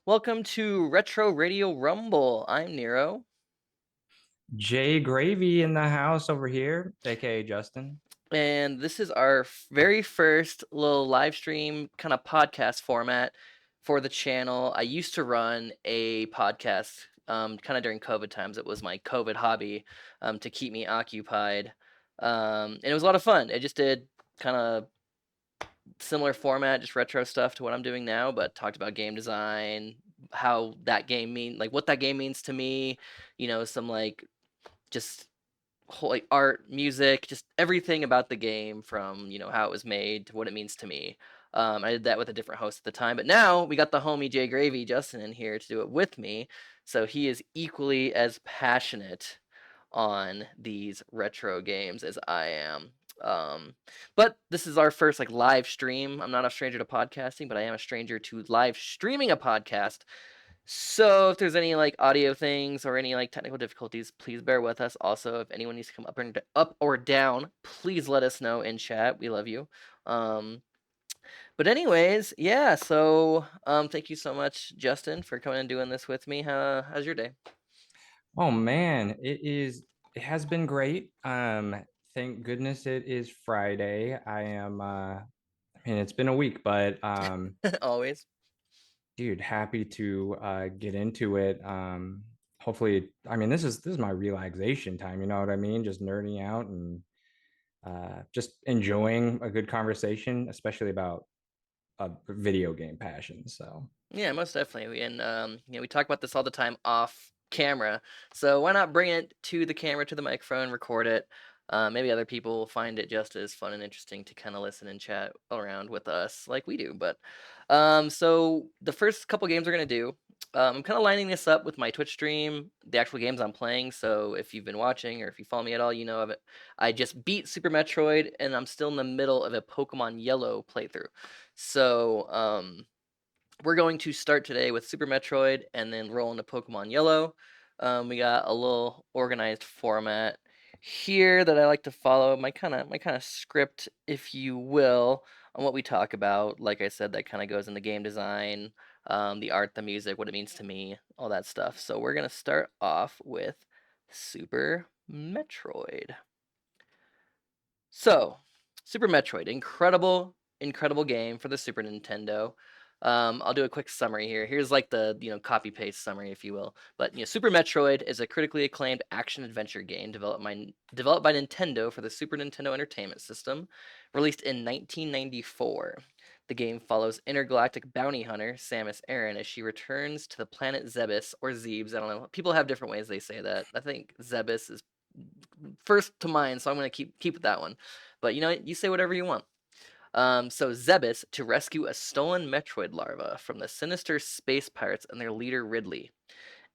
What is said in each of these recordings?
Welcome to Retro Radio Rumble. I'm Nero, Jay Gravy in the house over here, aka Justin. and this is our very first little live stream kind of podcast format for the channel. I used to run a podcast kind of during COVID times. It was my COVID hobby to keep me occupied. And it was a lot of fun. I just did kind of similar format, just retro stuff to what I'm doing now, but talked about game design, how that game like what that game means to me, some like just whole like art, music, just everything about the game from how it was made to what it means to me. I did that with a different host at the time, but now we got the homie Jay Gravy Justin in here to do it with me, so he is equally as passionate on these retro games as I am. Um, but this is our first like live stream. I'm not a stranger to podcasting, but I am a stranger to live streaming a podcast. So if there's any like audio things or any like technical difficulties, please bear with us. Also, if anyone needs to come up or down, please let us know in chat. We love you. Um, but anyways, yeah. So thank you so much, Justin, for coming and doing this with me. How's your day? Oh man, it has been great. Thank goodness it is Friday. I mean it's been a week, but Always. dude, happy to get into it. Hopefully, I mean this is my relaxation time, you know what I mean? Just nerding out and just enjoying a good conversation, especially about a video game passion. So Yeah, most definitely. And we talk about this all the time off camera. So why not bring it to the camera, to the microphone, record it? Maybe other people will find it just as fun and interesting to kind of listen and chat around with us like we do. But so the first couple games we're gonna do, I'm kind of lining this up with my Twitch stream, the actual games I'm playing. So if you've been watching or if you follow me at all, you know of it. I just beat Super Metroid, and I'm still in the middle of a Pokemon Yellow playthrough. So we're going to start today with Super Metroid and then roll into Pokemon Yellow. We got a little organized format here that I like to follow, my kind of script, if you will, on what we talk about. Like I said, that kind of goes into game design, the art, the music, what it means to me, all that stuff. So we're gonna start off with Super Metroid. So, Super Metroid, incredible, incredible game for the Super Nintendo. I'll do a quick summary here. Here's like the copy paste summary, if you will. But Super Metroid is a critically acclaimed action adventure game developed by Nintendo for the Super Nintendo Entertainment System, released in 1994. The game follows intergalactic bounty hunter Samus Aran as she returns to the planet Zebes or Zebes. I don't know. People have different ways they say that. I think Zebes is first to mind, so I'm gonna keep with that one. But you say whatever you want. So Zebes to rescue a stolen Metroid larva from the sinister space pirates and their leader Ridley.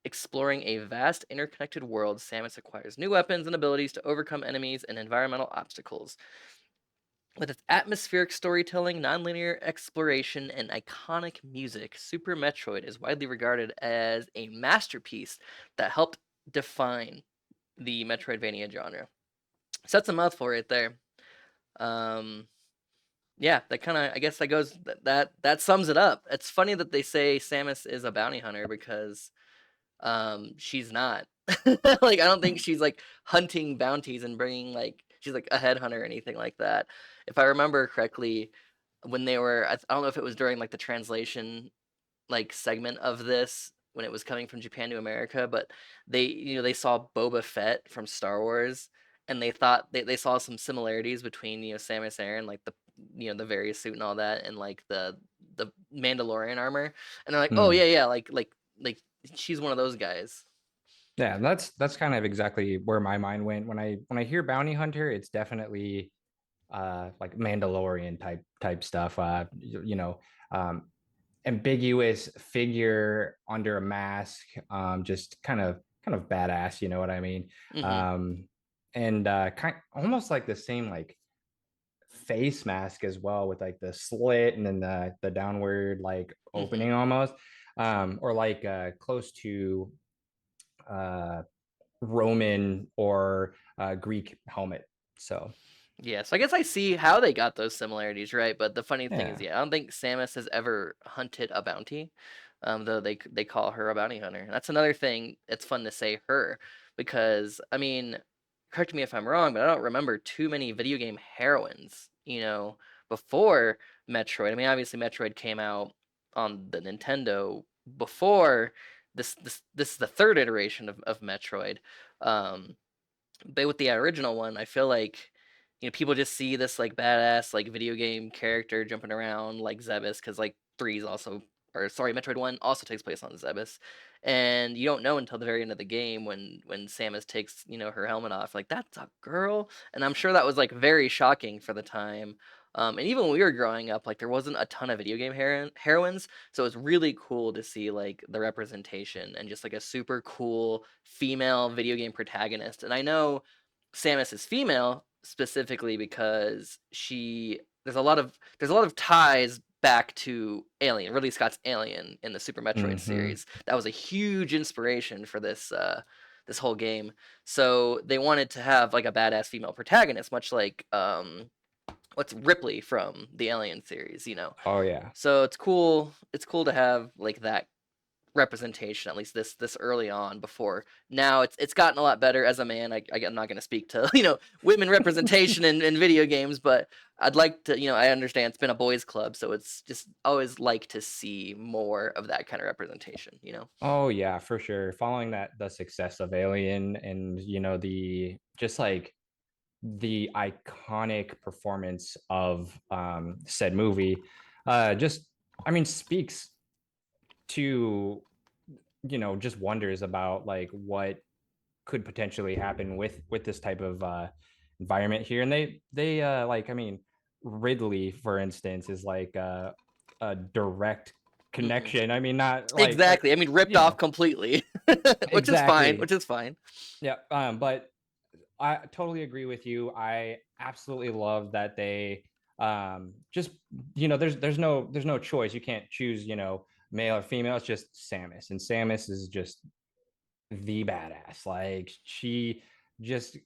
Exploring a vast interconnected world, Samus acquires new weapons and abilities to overcome enemies and environmental obstacles. With its atmospheric storytelling, nonlinear exploration, and iconic music, Super Metroid is widely regarded as a masterpiece that helped define the Metroidvania genre. So that's a mouthful right there. Um, yeah, that kind of I guess that goes that sums it up. It's funny that they say Samus is a bounty hunter because she's not. Like I don't think she's like hunting bounties and bringing like she's like a headhunter or anything like that. If I remember correctly, when they were I don't know if it was during like the translation like segment of this when it was coming from Japan to America, but they saw Boba Fett from Star Wars and they thought they saw some similarities between Samus Aran, like the various suit and all that, and like the Mandalorian armor, and they're like, oh hmm. yeah, like she's one of those guys. Yeah, that's kind of exactly where my mind went when I hear bounty hunter. It's definitely like Mandalorian type stuff. Um, ambiguous figure under a mask, just kind of badass. You know what I mean? Hmm. Um, and kind almost like the same like face mask as well with like the slit and then the downward like Hmm. opening almost, or like close to uh Roman or Greek helmet. So Yeah, so I guess I see how they got those similarities, right? But the funny thing is, yeah, yeah, I don't think Samus has ever hunted a bounty. though they call her a bounty hunter. That's another thing. It's fun to say her because I mean, correct me if I'm wrong, but I don't remember too many video game heroines. Before Metroid. I mean, obviously Metroid came out on the Nintendo before this is the third iteration of Metroid. Um, but with the original one, I feel like people just see this like badass like video game character jumping around like Zebus because like three is also or sorry Metroid 1 also takes place on Zebus, and you don't know until the very end of the game when Samus takes her helmet off like that's a girl, and I'm sure that was like very shocking for the time. And even when we were growing up, like there wasn't a ton of video game heroines, so it's really cool to see like the representation and just like a super cool female video game protagonist. And I know Samus is female specifically because there's a lot of ties back to Alien, Ridley Scott's Alien in the Super Metroid Hmm. series. That was a huge inspiration for this whole game. So they wanted to have like a badass female protagonist, much like what's Ripley from the Alien series. Oh yeah. So it's cool to have like that representation at least this early on. Before now it's gotten a lot better. As a man, I'm not going to speak to women representation in video games, but I'd like to. I understand it's been a boys club, so it's just always like to see more of that kind of representation. Oh yeah, for sure. Following that the success of Alien and the just like the iconic performance of said movie just I mean speaks to just wonders about like what could potentially happen with this type of environment here. And they like I mean Ridley for instance is like a direct Hmm. connection. I mean not like Exactly. I mean, ripped you off know completely, which is fine. exactly. Which is fine. Yeah, but I totally agree with you. I absolutely love that they just there's no choice. You can't choose, male or female. It's just Samus. And Samus is just the badass. Like she just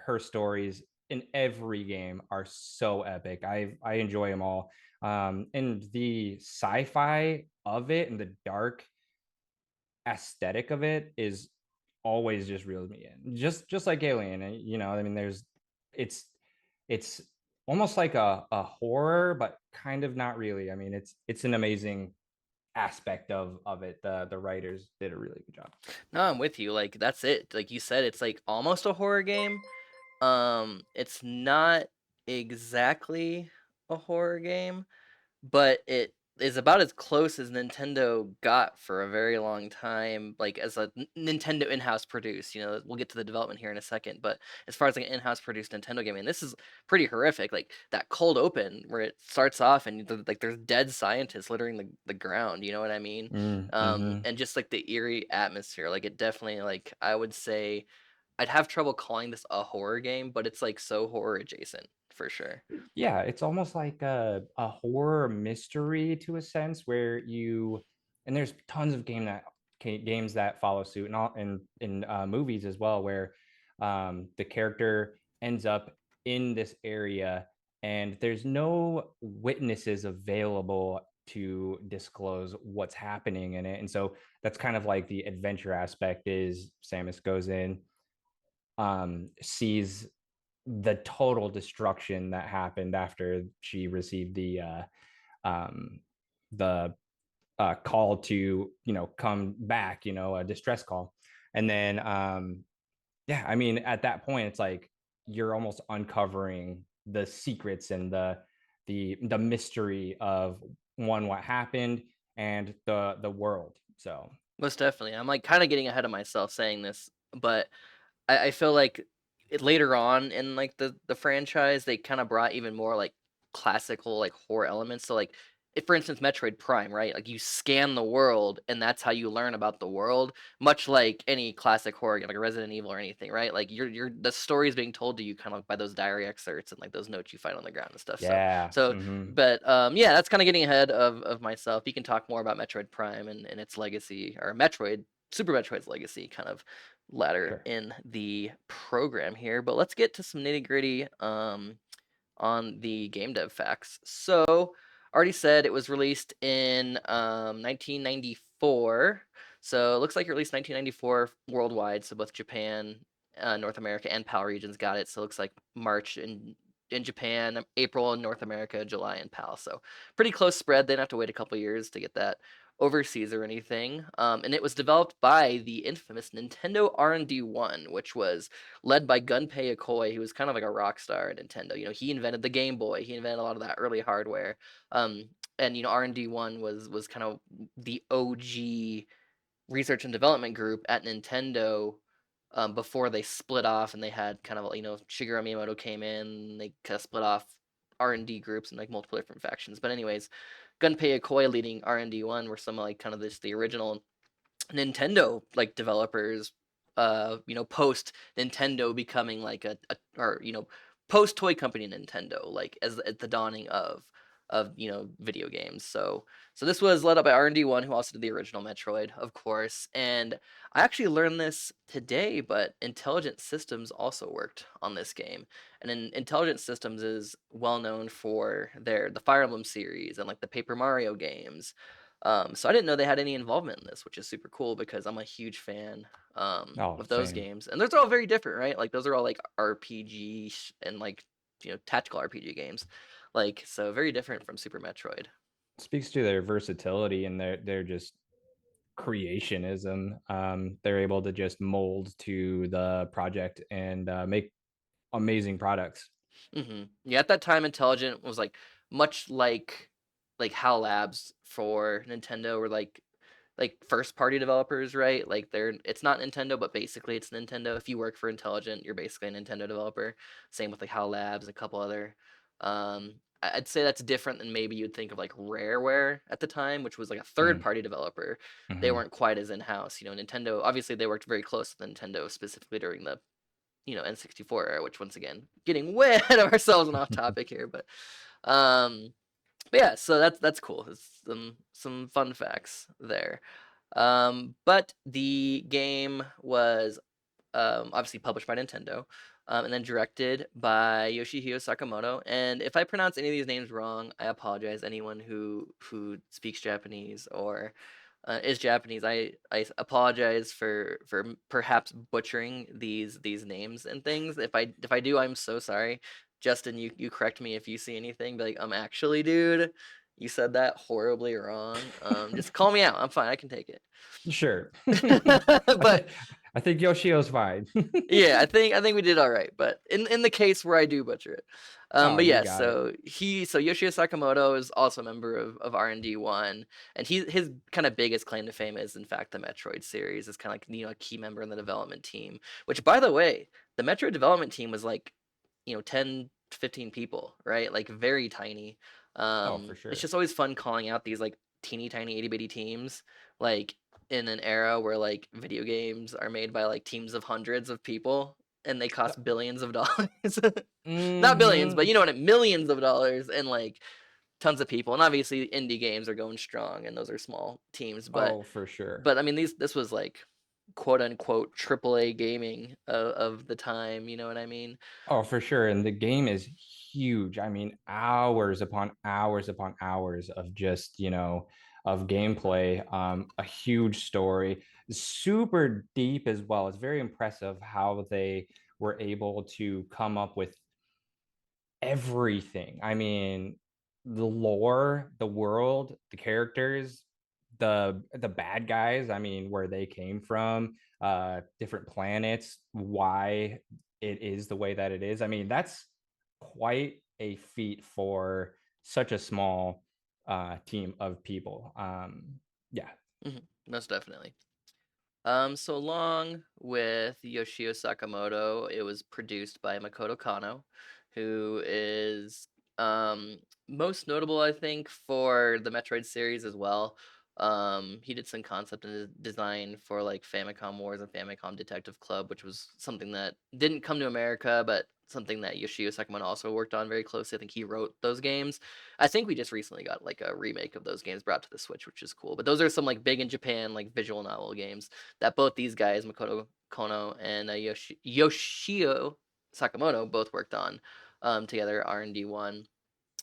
her stories in every game are so epic. I enjoy them all. And the sci-fi of it and the dark aesthetic of it is always just reels me in. Just like Alien, I mean, it's it's almost like a horror, but kind of not really. I mean, it's an amazing aspect of it. The writers did a really good job. No, I'm with you. Like that's it. Like you said, it's like almost a horror game. It's not exactly a horror game, but it is about as close as Nintendo got for a very long time, like as a Nintendo in-house produced. We'll get to the development here in a second, but as far as like an in-house produced Nintendo game, and this is pretty horrific. Like that cold open where it starts off and like there's dead scientists littering the ground. You know what I mean? Mm-hmm. And just like the eerie atmosphere, like it definitely like I would say I'd have trouble calling this a horror game, but it's like so horror adjacent for sure. Yeah, it's almost like a horror mystery to a sense where and there's tons of games that follow suit and all in movies as well where the character ends up in this area and there's no witnesses available to disclose what's happening in it. And so that's kind of like the adventure aspect is Samus goes in, sees the total destruction that happened after she received um the call to come back, a distress call. And then yeah, I mean at that point it's like you're almost uncovering the secrets and the mystery of what happened and the world. So Most definitely. I'm like kind of getting ahead of myself saying this, but I feel like later on in like the franchise, they kind of brought even more like classical like horror elements. So like, if for instance Metroid Prime, right? Like you scan the world, and that's how you learn about the world. Much like any classic horror game, like a Resident Evil or anything, right? Like you're the story is being told to you kind of by those diary excerpts and like those notes you find on the ground and stuff. So yeah. so, Hmm. but yeah, that's kind of getting ahead of myself. You can talk more about Metroid Prime and its legacy, or Metroid Super Metroid's legacy, kind of latter Sure. in the program here, but let's get to some nitty gritty on the game dev facts. So, Already said it was released in 1994. So it looks like it released 1994 worldwide. So both Japan, North America, and PAL regions got it. So it looks like March in Japan, April in North America, July in PAL. So pretty close spread. They didn't have to wait a couple years to get that overseas or anything. And it was developed by the infamous Nintendo R&D 1, which was led by Gunpei Yokoi, who was kind of like a rock star at Nintendo. He invented the Game Boy. He invented a lot of that early hardware. Um, and R&D 1 was kind of the OG research and development group at Nintendo, before they split off and they had kind of, Shigeru Miyamoto came in, they kind of split off R&D groups and like multiple different factions. But anyways, Gunpei Yokoi leading R&D 1 were some like kind of the original Nintendo like developers, post Nintendo becoming like or post toy company Nintendo, like as at the dawning of video games. So this was led up by R&D 1, who also did the original Metroid, of course. And I actually learned this today, but Intelligent Systems also worked on this game. And Intelligent Systems is well known for the Fire Emblem series and like the Paper Mario games. So I didn't know they had any involvement in this, which is super cool because I'm a huge fan Oh, of those same. games, and those are all very different, right? Like those are all like RPG and like tactical RPG games, like so very different from Super Metroid. Speaks to their versatility and their just creationism. They're able to just mold to the project and make amazing products. Yeah, at that time, Intelligent was like much like HAL Labs for Nintendo, or like first party developers, right? Like it's not Nintendo, but basically it's Nintendo. If you work for Intelligent, you're basically a Nintendo developer. Same with like HAL Labs, a couple other. I'd say that's different than maybe you'd think of like Rareware at the time, which was like a third Mm, party developer. They mhm. weren't quite as in house. Nintendo obviously they worked very close with Nintendo specifically during the N64 era, which once again getting way ahead of ourselves and off topic here, um, but yeah, so that's cool. It's some fun facts there. But the game was obviously published by Nintendo, and then directed by Yoshihiro Sakamoto. And if I pronounce any of these names wrong, I apologize. Anyone who speaks Japanese or is Japanese, I apologize for perhaps butchering these names and things. If I do, I'm so sorry. Justin, you correct me if you see anything. Be like, actually, dude, you said that horribly wrong. Just call me out. I'm fine. I can take it. Sure. I, th- But I think Yoshio's fine. yeah, I think we did all right. But in the case where I do butcher it, Oh, but you yes, got it. so Yoshio Sakamoto is also a member of R&D 1, and his kind of biggest claim to fame is in fact the Metroid series. Is kind of like a key member in the development team. Which, by the way, the Metroid development team was like 10 to 15 people, right? Like very tiny. Oh, for It's sure. just always fun calling out these like teeny tiny itty bitty teams, like in an era where like video games are made by like teams of hundreds of people and they cost billions of dollars. Not billions, but Mm-hmm. you know what, millions of dollars, and like tons of people. And obviously indie games are going strong and those are small teams, but Oh, for sure. but I mean this was like quote unquote AAA gaming of the time, you know what I mean? Oh, for sure. And the game is huge. I mean, hours upon hours of just, of gameplay, a huge story, super deep as well. It's very impressive how they were able to come up with everything. I mean, the lore, the world, the characters, the bad guys, I mean, where they came from, different planets, why it is the way that it is. I mean, that's quite a feat for such a small team of people. Yeah. Most definitely. So along with Yoshio Sakamoto, it was produced by Makoto Kano, who is most notable, I think, for the Metroid series as well. He did some concept and design for like Famicom Wars and Famicom Detective Club, which was something that didn't come to America, but something that Yoshio Sakamoto also worked on very closely. I think he wrote those games. I think we just recently got like a remake of those games brought to the Switch, which is cool. But those are some like big in Japan like visual novel games that both these guys, Makoto Kono and Yoshio Sakamoto, both worked on together. R&D 1.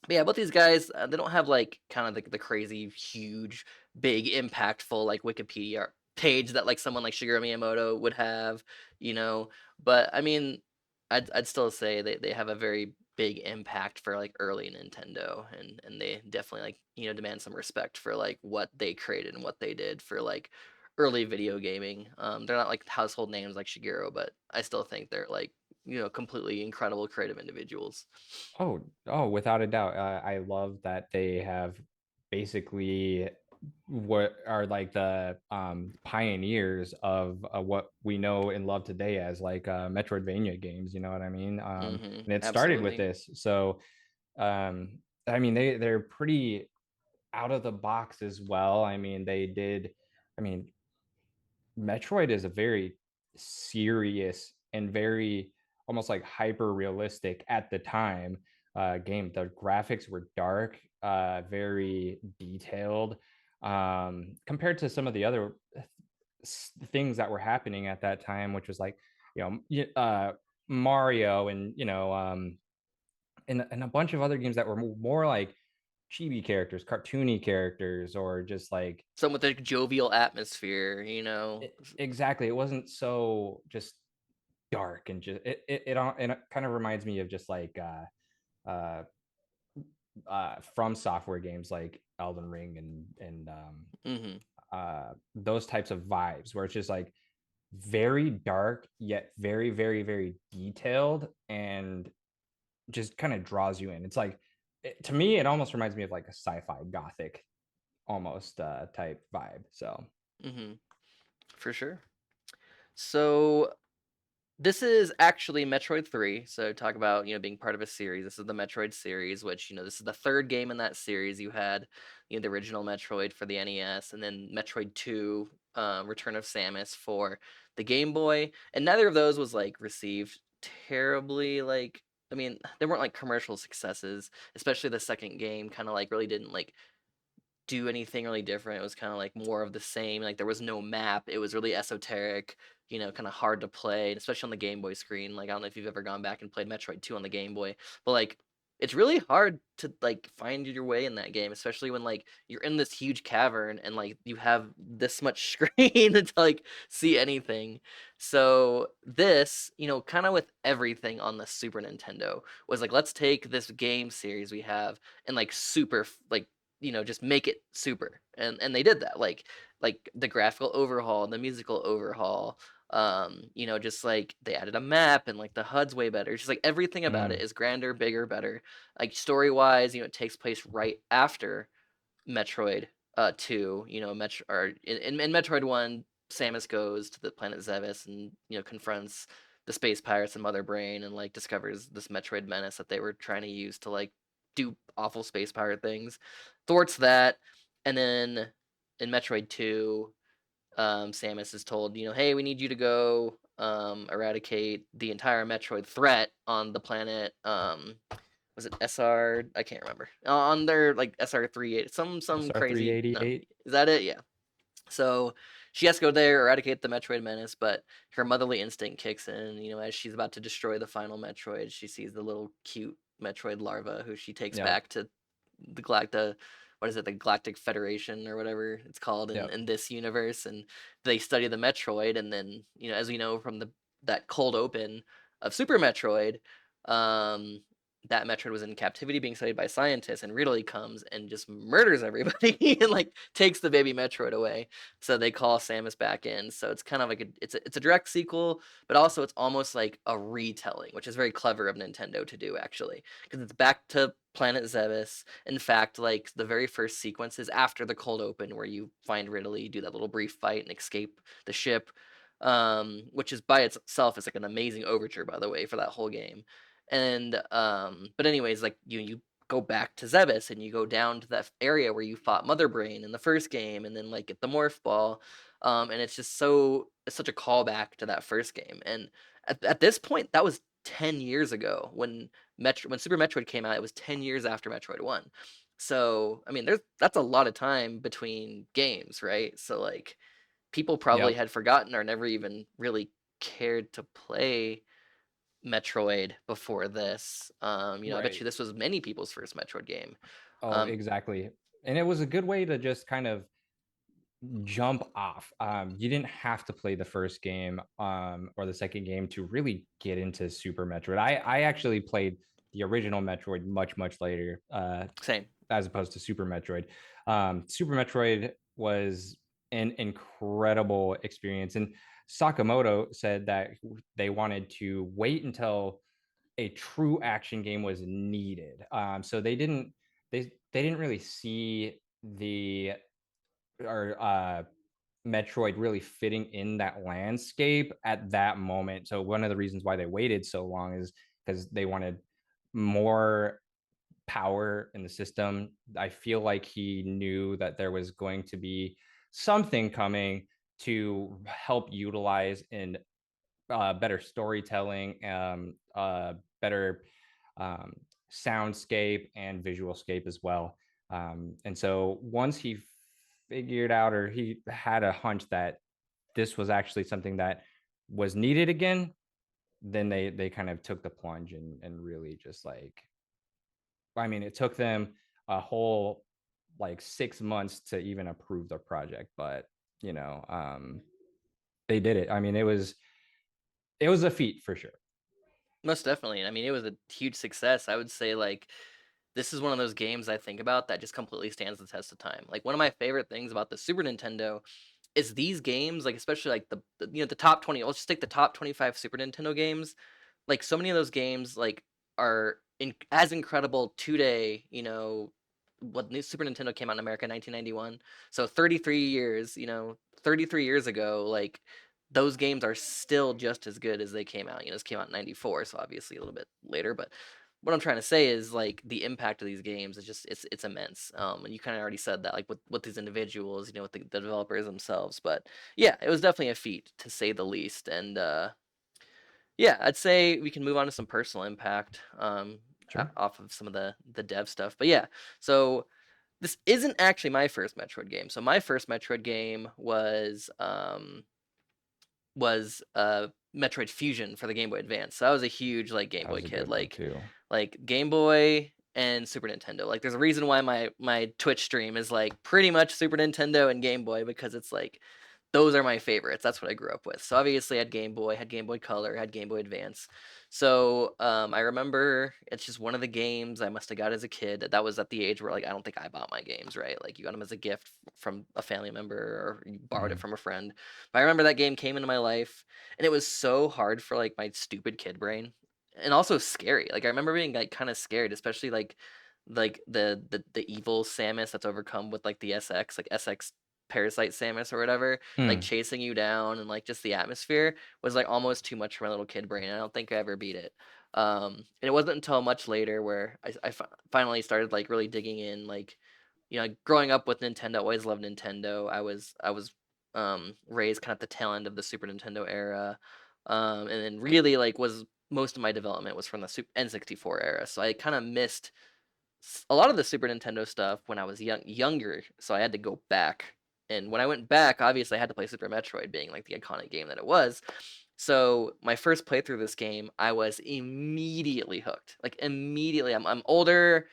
But yeah, both these guys, they don't have like kind of the crazy, huge, big, impactful like Wikipedia page that like someone like Shigeru Miyamoto would have, you know. But I mean, I'd still say they have a very big impact for like early Nintendo, and they definitely like demand some respect for like what they created and what they did for like early video gaming. They're not like household names like Shigeru, but I still think they're like completely incredible creative individuals. Oh, without a doubt. I love that they have basically what are like the pioneers of what we know and love today as like Metroidvania games. You know what I mean? And it started with Absolutely. this. So I mean, they're pretty out of the box as well. I mean, they did. I mean, Metroid is a very serious and very almost like hyper realistic at the time game. The graphics were dark, very detailed, compared to some of the other things that were happening at that time, which was like Mario and and a bunch of other games that were more like chibi characters, cartoony characters, or just like Some with a jovial atmosphere, you know? exactly. It wasn't so just dark and just it kind of reminds me of just like uh from software games like Elden Ring and Mhm, those types of vibes where it's just like very dark yet very very very detailed and just kind of draws you in. It's like to me it almost reminds me of like a sci-fi gothic almost type vibe. So mhm, for sure. So, this is actually Metroid 3, so talk about, being part of a series. This is the Metroid series, which, this is the 3rd game in that series. You had, the original Metroid for the NES, and then Metroid 2, Return of Samus for the Game Boy, and neither of those was, like, received terribly, like I mean, they weren't, like, commercial successes, especially the 2nd game kinda, like, really didn't, like, do anything really different. It was kind of like more of the same. Like there was no map. It was really esoteric, kind of hard to play, and especially on the Game Boy screen. Like I don't know if you've ever gone back and played Metroid 2 on the Game Boy, but like it's really hard to like find your way in that game, especially when like you're in this huge cavern and like you have this much screen to like see anything. So this, kind of with everything on the Super Nintendo was like let's take this game series we have and like like just make it super. And they did that. Like the graphical overhaul, the musical overhaul, just like they added a map and like the HUD's way better. It's just like everything about it mm, is grander, bigger, better. Like story-wise, it takes place right after Metroid 2, or in Metroid 1, Samus goes to the planet Zevis and, confronts the space pirates and Mother Brain and like discovers this Metroid menace that they were trying to use to like do awful space pirate things. Thwarts that, and then in Metroid 2, Samus is told, hey, we need you to go eradicate the entire Metroid threat on the planet. Was it SR? I can't remember. On their like SR 38, some SR crazy. No, 388. is that it? Yeah. So she has to go there, eradicate the Metroid menace, but her motherly instinct kicks in. As she's about to destroy the final Metroid, she sees the little cute Metroid larva who she takes Yep. back to the Galacta. What is it? The Galactic Federation or whatever it's called in Yep. in this universe, and they study the Metroid, and then as we know from the that cold open of Super Metroid, um, that Metroid was in captivity being studied by scientists, and Ridley comes and just murders everybody and like takes the baby Metroid away. So they call Samus back in. So it's kind of like it's a direct sequel, but also it's almost like a retelling, which is very clever of Nintendo to do actually, because it's back to Planet Zevis. In fact, like the very first sequence is after the cold open, where you find Ridley, do that little brief fight, and escape the ship. Which is by itself is like an amazing overture, by the way, for that whole game. And but anyways, like you go back to Zebes and you go down to that area where you fought Mother Brain in the first game, and then like get the Morph Ball, and it's such a callback to that first game. And at this point, that was 10 years ago when Super Metroid came out. It was 10 years after Metroid One. So I mean, that's a lot of time between games, right? So like people probably Yep. had forgotten or never even really cared to play Metroid before this. I bet you Right. this was many people's first Metroid game. Oh, Um, exactly. And it was a good way to just kind of jump off. You didn't have to play the first game or the second game to really get into Super Metroid. I actually played the original Metroid much later, Same. as opposed to Super Metroid. Super Metroid was an incredible experience, and Sakamoto said that they wanted to wait until a true action game was needed. So they didn't really see the or Metroid really fitting in that landscape at that moment. So one of the reasons why they waited so long is because they wanted more power in the system. I feel like he knew that there was going to be something coming to help utilize and better storytelling, better um, soundscape and visual scape as well. And so once he figured out, or he had a hunch that this was actually something that was needed again, then they kind of took the plunge and really just like, I mean, it took them a whole like 6 months to even approve the project, but you know, they did it. I mean, it was a feat for sure. Most definitely. I mean, it was a huge success. I would say like this is one of those games I think about that just completely stands the test of time. Like one of my favorite things about the Super Nintendo is these games, like especially like the top 20. Let's just take the top 25 Super Nintendo games. Like so many of those games like are as incredible today. What new Super Nintendo came out in America in 1991. So 33 years. 33 years ago, like those games are still just as good as they came out. This came out in 94, so obviously a little bit later, but what I'm trying to say is like the impact of these games is just it's immense. And you kind of already said that like with these individuals, with the developers themselves. But yeah, it was definitely a feat to say the least. And yeah, I'd say we can move on to some personal impact Sure. off of some of the dev stuff. But yeah, so this isn't actually my first Metroid game. So my first Metroid game was Metroid Fusion for the Game Boy Advance. So I was a huge like Game That Boy was a kid, good one too. like Game Boy and Super Nintendo. Like there's a reason why my Twitch stream is like pretty much Super Nintendo and Game Boy because it's like those are my favorites. That's what I grew up with. So obviously I had Game Boy, had Game Boy Color, had Game Boy Advance. So I remember it's just one of the games I must have got as a kid. That was at the age where like I don't think I bought my games, right? Like you got them as a gift from a family member or you borrowed it Mhm. from a friend. But I remember that game came into my life and it was so hard for like my stupid kid brain and also scary. Like I remember being like kind of scared, especially like the evil Samus that's overcome with like the SX, like SX Parasite Samus or whatever, like Mm. chasing you down and like just the atmosphere was like almost too much for my little kid brain. I don't think I ever beat it. And it wasn't until much later where finally started like really digging in, like growing up with Nintendo, always loved Nintendo. I was raised kind of at the tail end of the Super Nintendo era, and then really like was most of my development was from the N64 era. So I kind of missed a lot of the Super Nintendo stuff when I was younger, so I had to go back. And when I went back, obviously I had to play Super Metroid, being like the iconic game that it was. So my first playthrough of this game, I was immediately hooked. Like immediately, I'm older.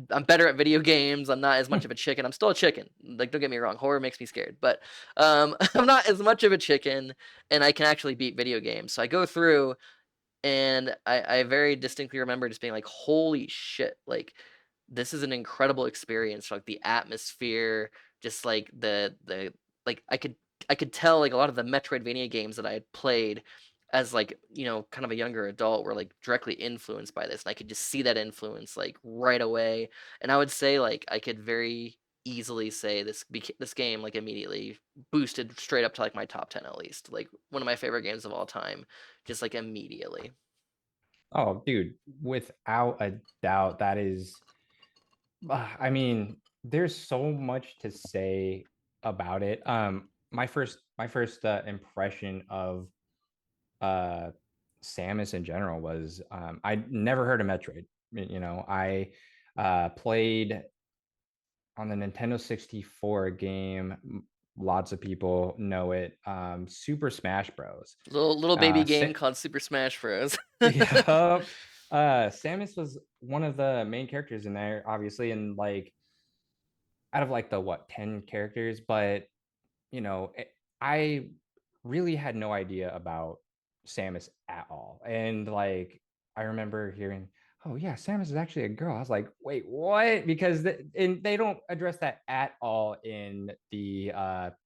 I'm better at video games. I'm not as much of a chicken. I'm still a chicken. Like don't get me wrong, horror makes me scared, but I'm not as much of a chicken, and I can actually beat video games. So I go through and I very distinctly remember just being like, "Holy shit!" Like, this is an incredible experience. Like the atmosphere, just like the like I could tell like a lot of the Metroidvania games that I had played as like kind of a younger adult were like directly influenced by this, and I could just see that influence like right away. And I would say like I could very easily say this game like immediately boosted straight up to like my top 10 at least, like one of my favorite games of all time, just like immediately. Oh, dude, without a doubt, that is. I mean, there's so much to say about it. My first impression of uh, Samus in general was I'd never heard of Metroid. I played on the Nintendo 64 game lots of people know it. Super Smash Bros. Little baby Uh, game Sa- called Super Smash Bros. yeah, Samus was one of the main characters in there, obviously, and like out of like the what 10 characters, but you know, I really had no idea about Samus at all. And like, I remember hearing, oh, yeah, Samus is actually a girl. I was like, wait, what? Because and they don't address that at all in the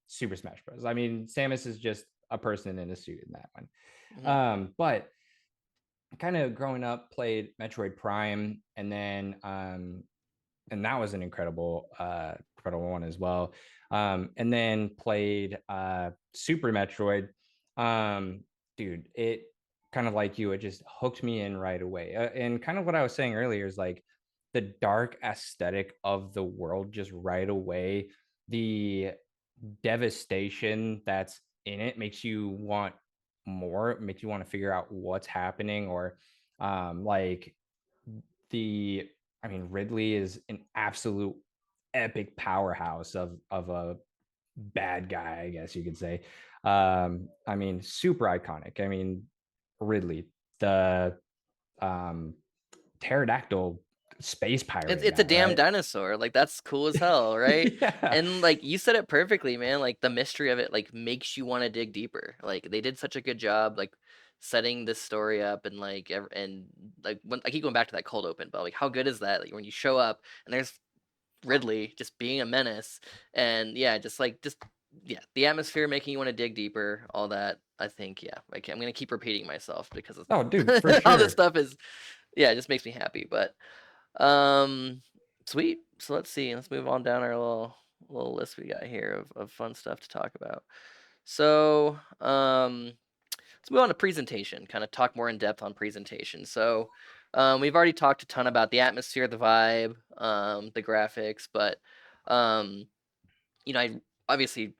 Super Smash Bros. I mean, Samus is just a person in a suit in that one. Mhm. But kind of growing up, played Metroid Prime, and that was an incredible one as well. And then played Super Metroid. um Dude, it kind of like you, it just hooked me in right away. And kind of what I was saying earlier is like the dark aesthetic of the world just right away, the devastation that's in it makes you want more. It makes you want to figure out what's happening, or like the I mean, Ridley is an absolute epic powerhouse of a bad guy, I guess you could say. I mean, super iconic. I mean, Ridley, the um pterodactyl space pirate It's a guy, damn right? dinosaur. Like that's cool as hell, right? Yeah. And like you said it perfectly, man. Like the mystery of it like makes you want to dig deeper. Like they did such a good job like setting this story up and and like when I keep going back to that cold open, but like how good is that? Like when you show up and there's Ridley just being a menace and yeah, just yeah, the atmosphere making you want to dig deeper, all that. I think yeah, like I'm gonna keep repeating myself because of Oh, dude, for all this sure. stuff is yeah, it just makes me happy. But um, sweet. So let's see. Let's move on down our little list we got here of fun stuff to talk about. So let's move on to presentation. Kind of talk more in depth on presentation. So we've already talked a ton about the atmosphere, the vibe, the graphics, but um, I obviously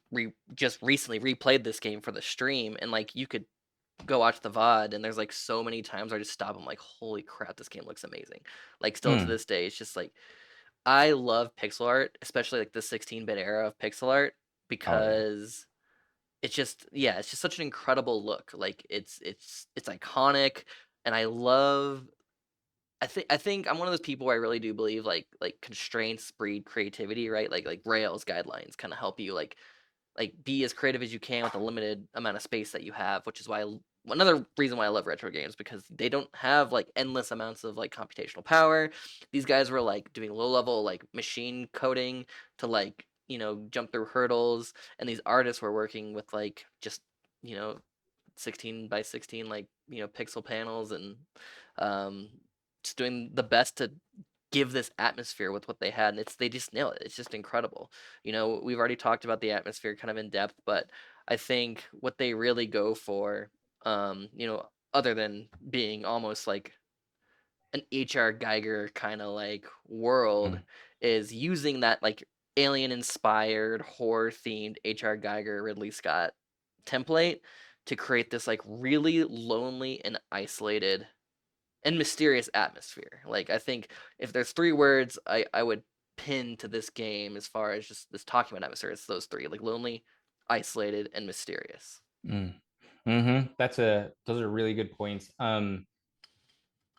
just recently replayed this game for the stream, and like you could go watch the VOD, and there's like so many times where I just stop. I'm like, holy crap, this game looks amazing. Like still to Mm. this day, it's just like I love pixel art, especially like the 16-bit era of pixel art Oh yeah. because it's just yeah, it's just such an incredible look. Like it's iconic, and I love. I think I'm one of those people where I really do believe like constraints breed creativity, right? Like Rails guidelines kind of help you like be as creative as you can with the limited amount of space that you have, which is why another reason why I love retro games because they don't have like endless amounts of like computational power. These guys were like doing low level like machine coding to like jump through hurdles, and these artists were working with like just you know 16 by 16 like pixel panels and um just doing the best to give this atmosphere with what they had, and they just nail it. It's just incredible. We've already talked about the atmosphere kind of in depth, but I think what they really go for, other than being almost like an HR Geiger kind of like world, Mm. is using that like alien inspired horror themed HR Geiger Ridley Scott template to create this like really lonely and isolated and mysterious atmosphere. Like I think if there's three words I would pin to this game as far as just this talking about atmosphere, it's those three, like lonely, isolated, and mysterious. Mm. Mm-hmm. Those are really good points.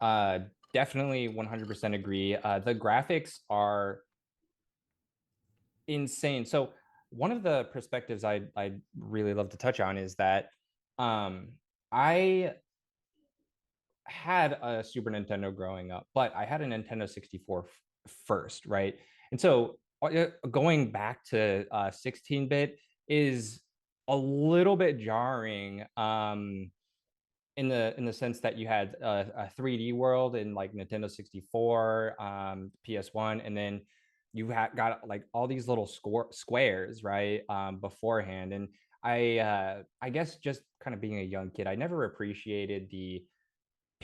Uh Definitely 100% agree. The graphics are insane. So one of the perspectives I really love to touch on is that I had a Super Nintendo growing up, but I had a Nintendo 64 first, right? And so going back to 16-bit is a little bit jarring, in the sense that you had a 3D world in like Nintendo 64, PS1, and then you got like all these little squares, right, beforehand. And I guess just kind of being a young kid, I never appreciated the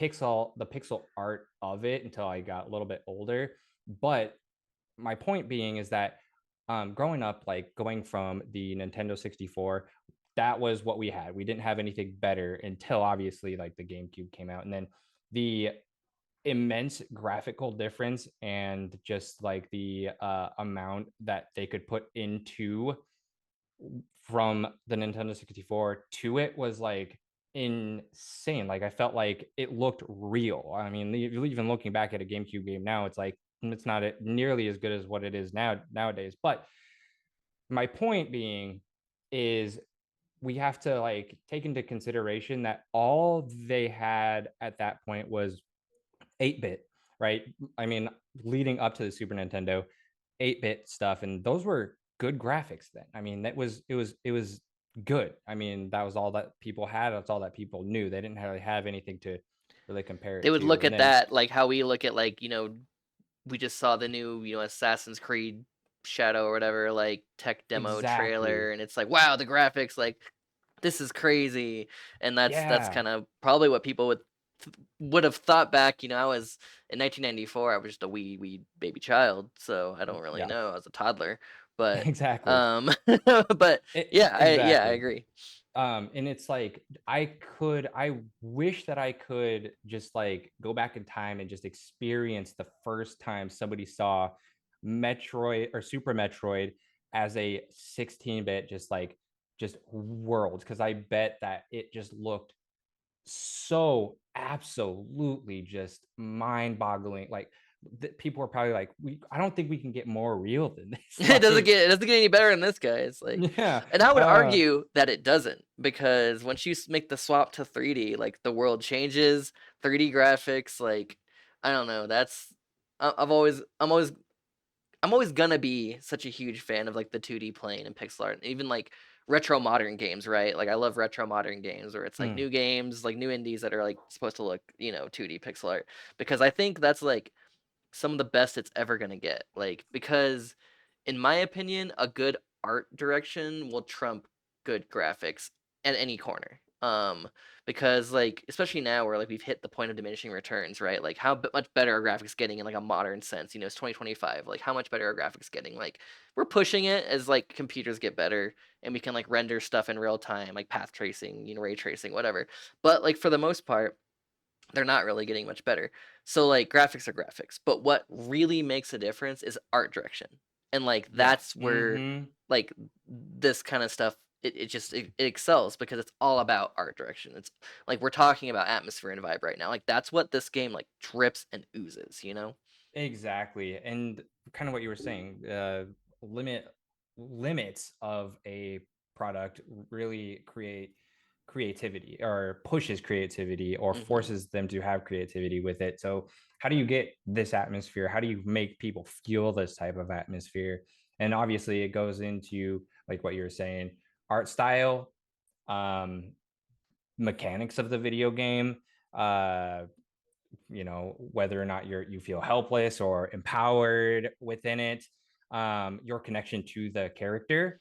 pixel art of it until I got a little bit older. But my point being is that growing up, like going from the Nintendo 64, that was what we had. We didn't have anything better until obviously like the GameCube came out. And then the immense graphical difference and just like the amount that they could put into from the Nintendo 64 to it was like insane. Like I felt like it looked real. I mean, even looking back at a GameCube game now, it's like it's not nearly as good as what it is nowadays. But my point being is we have to like take into consideration that all they had at that point was 8-bit, right? I mean, leading up to the Super Nintendo, 8-bit stuff, and those were good graphics then. I mean, it was good. I mean, that was all that people had. That's all that people knew. They didn't really have anything to really compare They it would to. look And at then that like how we look at like, we just saw the new, Assassin's Creed Shadow or whatever, like tech demo trailer, exactly, and it's like, wow, the graphics, like this is crazy. And that's yeah, kind of probably what people would have thought back. I was in 1994. I was just a wee baby child, so I don't really yeah, know. I was a toddler, but exactly. but yeah, I Exactly. agree. And it's like I wish that I could just like go back in time and just experience the first time somebody saw Metroid or Super Metroid as a 16-bit just world, because I bet that it just looked so absolutely just mind-boggling. Like people are probably like, we I don't think we can get more real than this. Like, It doesn't get any better than this guy. It's like, yeah. and I would argue that it doesn't, because once you make the swap to 3D, like the world changes. 3D graphics, like I don't know. I'm always gonna be such a huge fan of like the 2D plane and pixel art, and even like retro modern games, right? Like I love retro modern games where it's like Hmm. new games, like new indies that are like supposed to look, 2D pixel art, because I think that's like some of the best it's ever gonna get. Like, because in my opinion, a good art direction will trump good graphics at any corner. Because like, especially now where like we've hit the point of diminishing returns, right? Like, how much better are graphics getting in like a modern sense? It's 2025. Like, how much better are graphics getting? Like, we're pushing it as like computers get better and we can like render stuff in real time, like path tracing, ray tracing, whatever. But like for the most part, they're not really getting much better. So like graphics are graphics, but what really makes a difference is art direction. And like Yeah. that's where Hmm. like this kind of stuff it excels, because it's all about art direction. It's like we're talking about atmosphere and vibe right now. Like that's what this game like drips and oozes. Exactly. And kind of what you were saying, limit limits of a product really create creativity, or pushes creativity, or Mhm. forces them to have creativity with it. So how do you get this atmosphere? How do you make people feel this type of atmosphere? And obviously it goes into like what you were saying, art style, um, mechanics of the video game, uh whether or not you feel helpless or empowered within it, your connection to the character,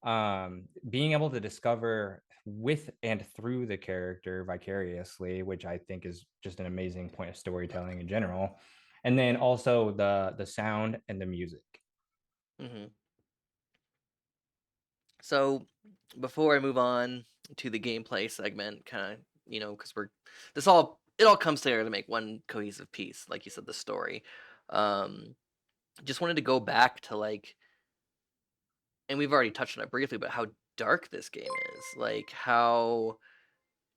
being able to discover with and through the character vicariously, which I think is just an amazing point of storytelling in general. And then also the sound and the music. Mhm. So before I move on to the gameplay segment, kind of, because it all comes together to make one cohesive piece, like you said, the story. Um, just wanted to go back to like, and we've already touched on it briefly, but how dark this game is. Like how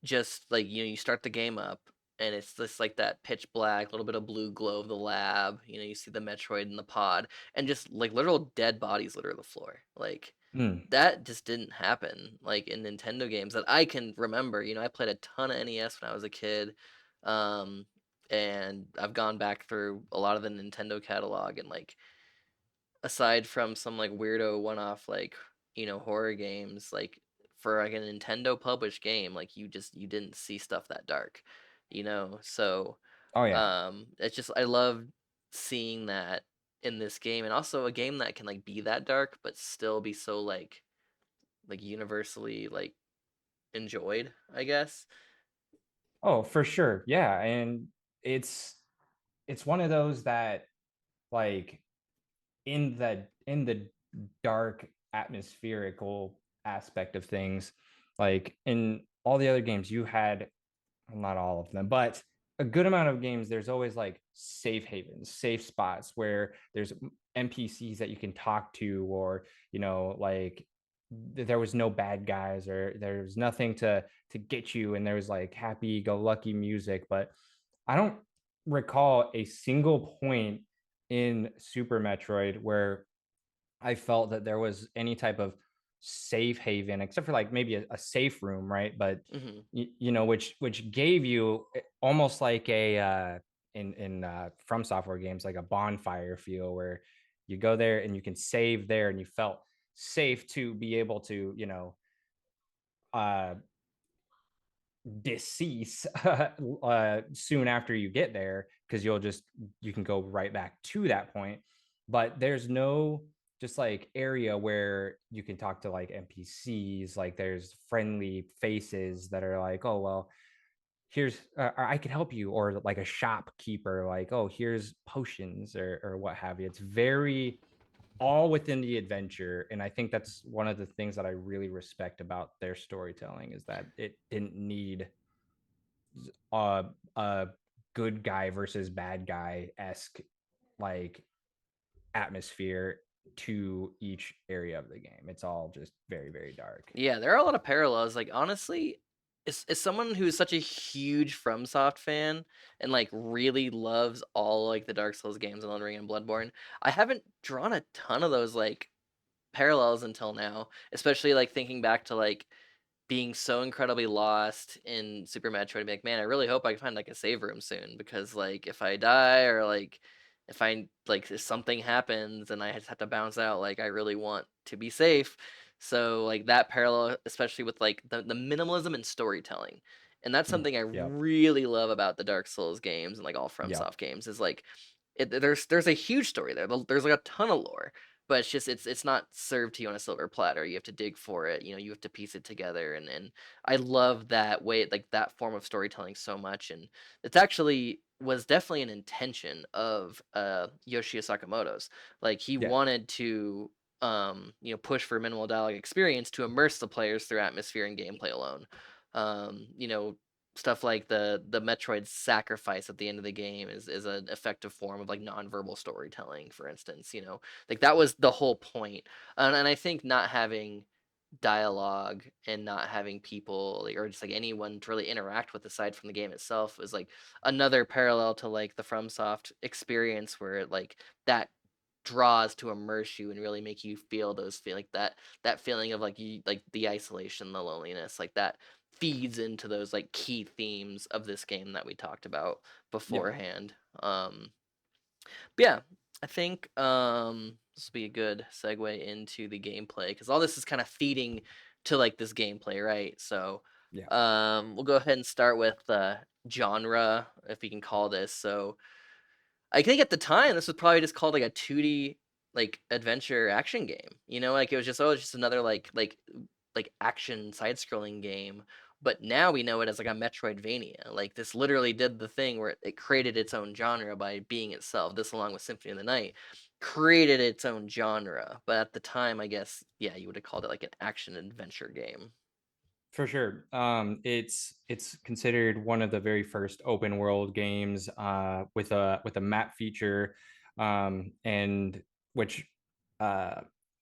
just like you start the game up and it's just like that pitch black, little bit of blue glow of the lab. You see the Metroid in the pod, and just like literal dead bodies litter the floor. Like Mm. that just didn't happen like in Nintendo games that I can remember. I played a ton of NES when I was a kid. Um and I've gone back through a lot of the Nintendo catalog, and like aside from some like weirdo one-off like horror games, like for like a Nintendo published game, like you didn't see stuff that dark. So Oh yeah. it's just I love seeing that in this game, and also a game that can like be that dark but still be so like universally like enjoyed, I guess. Oh, for sure. Yeah. And it's it's one of those that, like, in the dark atmospherical aspect of things, like in all the other games you had, well, not all of them, but a good amount of games, there's always like safe havens, safe spots where there's NPCs that you can talk to, or like there was no bad guys, or there was nothing to get you, and there was like happy go lucky music. But I don't recall a single point in Super Metroid where I felt that there was any type of safe haven, except for like maybe a safe room, right? But Hmm. which gave you almost like a in from software games, like a bonfire feel, where you go there and you can save there, and you felt safe to be able to uh decease soon after you get there, because you can go right back to that point. But there's no just like area where you can talk to like npcs, like there's friendly faces that are like, oh well, here's I can help you, or like a shopkeeper, like, oh, here's potions, or what have you. It's very all within the adventure, and I think that's one of the things that I really respect about their storytelling, is that it didn't need a good guy versus bad guy esque like atmosphere to each area of the game. It's all just very, very dark. Yeah, there are a lot of parallels. Like honestly, as someone who is such a huge FromSoft fan and like really loves all like the Dark Souls games, Elden Ring and Bloodborne, I haven't drawn a ton of those like parallels until now. Especially like thinking back to like being so incredibly lost in Super Metroid, be like, man, I really hope I can find like a save room soon because like if I die or like if I like if something happens and I just have to bounce out, like I really want to be safe. So like that parallel, especially with like the minimalism in storytelling. And that's something I Yeah. really love about the Dark Souls games and like all Yeah. FromSoft games is like there's a huge story there. There's like a ton of lore, but it's just it's not served to you on a silver platter. You have to dig for it. You know, you have to piece it together, and I love that way, like that form of storytelling so much. And it's actually was definitely an intention of Yoshio Sakamoto's. Like he Yeah. wanted to push for minimal dialogue experience to immerse the players through atmosphere and gameplay alone. You know, stuff like the Metroid sacrifice at the end of the game is an effective form of like nonverbal storytelling, for instance. You know, like that was the whole point. And I think not having dialogue and not having people like, or just like anyone to really interact with aside from the game itself is like another parallel to like the FromSoft experience where like that draws to immerse you and really make you feel those feel like that feeling of like you like the isolation, the loneliness, like that feeds into those like key themes of this game that we talked about Yeah. beforehand. But yeah, I think this will be a good segue into the gameplay because all this is kind of feeding to like this gameplay, right? So Yeah. we'll go ahead and start with genre, if we can call this. So I think at the time this was probably just called like a 2D like adventure action game. You know, like it was just oh, it's just another like action side scrolling game. But now we know it as like a Metroidvania. Like this literally did the thing where it created its own genre by being itself. This along with Symphony of the Night created its own genre. But at the time, I guess, yeah, you would have called it like an action adventure game. For sure. It's considered one of the very first open world games with a map feature, and which uh,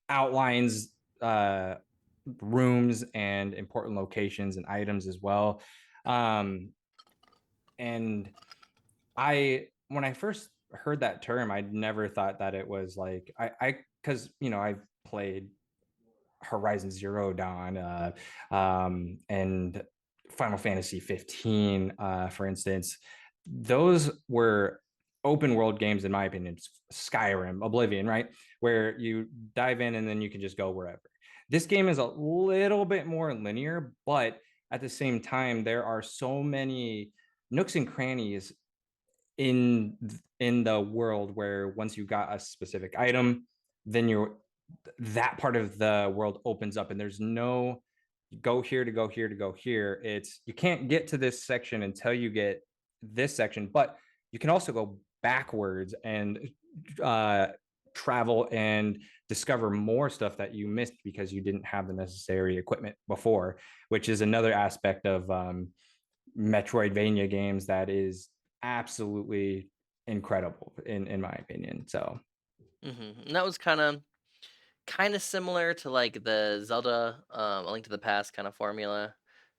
outlines rooms and important locations and items as well. Um, and I when I first heard that term, I never thought that it was like I because I've played Horizon Zero Dawn, and Final Fantasy 15, for instance. Those were open world games, in my opinion. Skyrim, Oblivion, right? Where you dive in and then you can just go wherever. This game is a little bit more linear, but at the same time, there are so many nooks and crannies in the world where once you got a specific item, then you're that part of the world opens up, and there's no go here to go here to go here. It's you can't get to this section until you get this section, but you can also go backwards and uh travel and discover more stuff that you missed because you didn't have the necessary equipment before, which is another aspect of Metroidvania games that is absolutely incredible in my opinion. So And that was kind of kind of similar to like the Zelda, A Link to the Past kind of formula.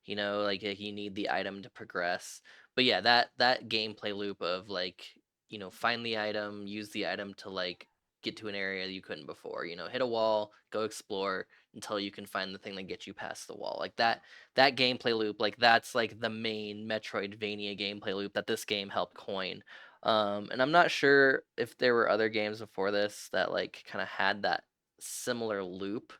You know, like you need the item to progress. But yeah, that gameplay loop of like, find the item, use the item to like get to an area that you couldn't before. You know, hit a wall, go explore until you can find the thing that gets you past the wall. Like that gameplay loop, like that's like the main Metroidvania gameplay loop that this game helped coin. And I'm not sure if there were other games before this that like kind of had that similar loop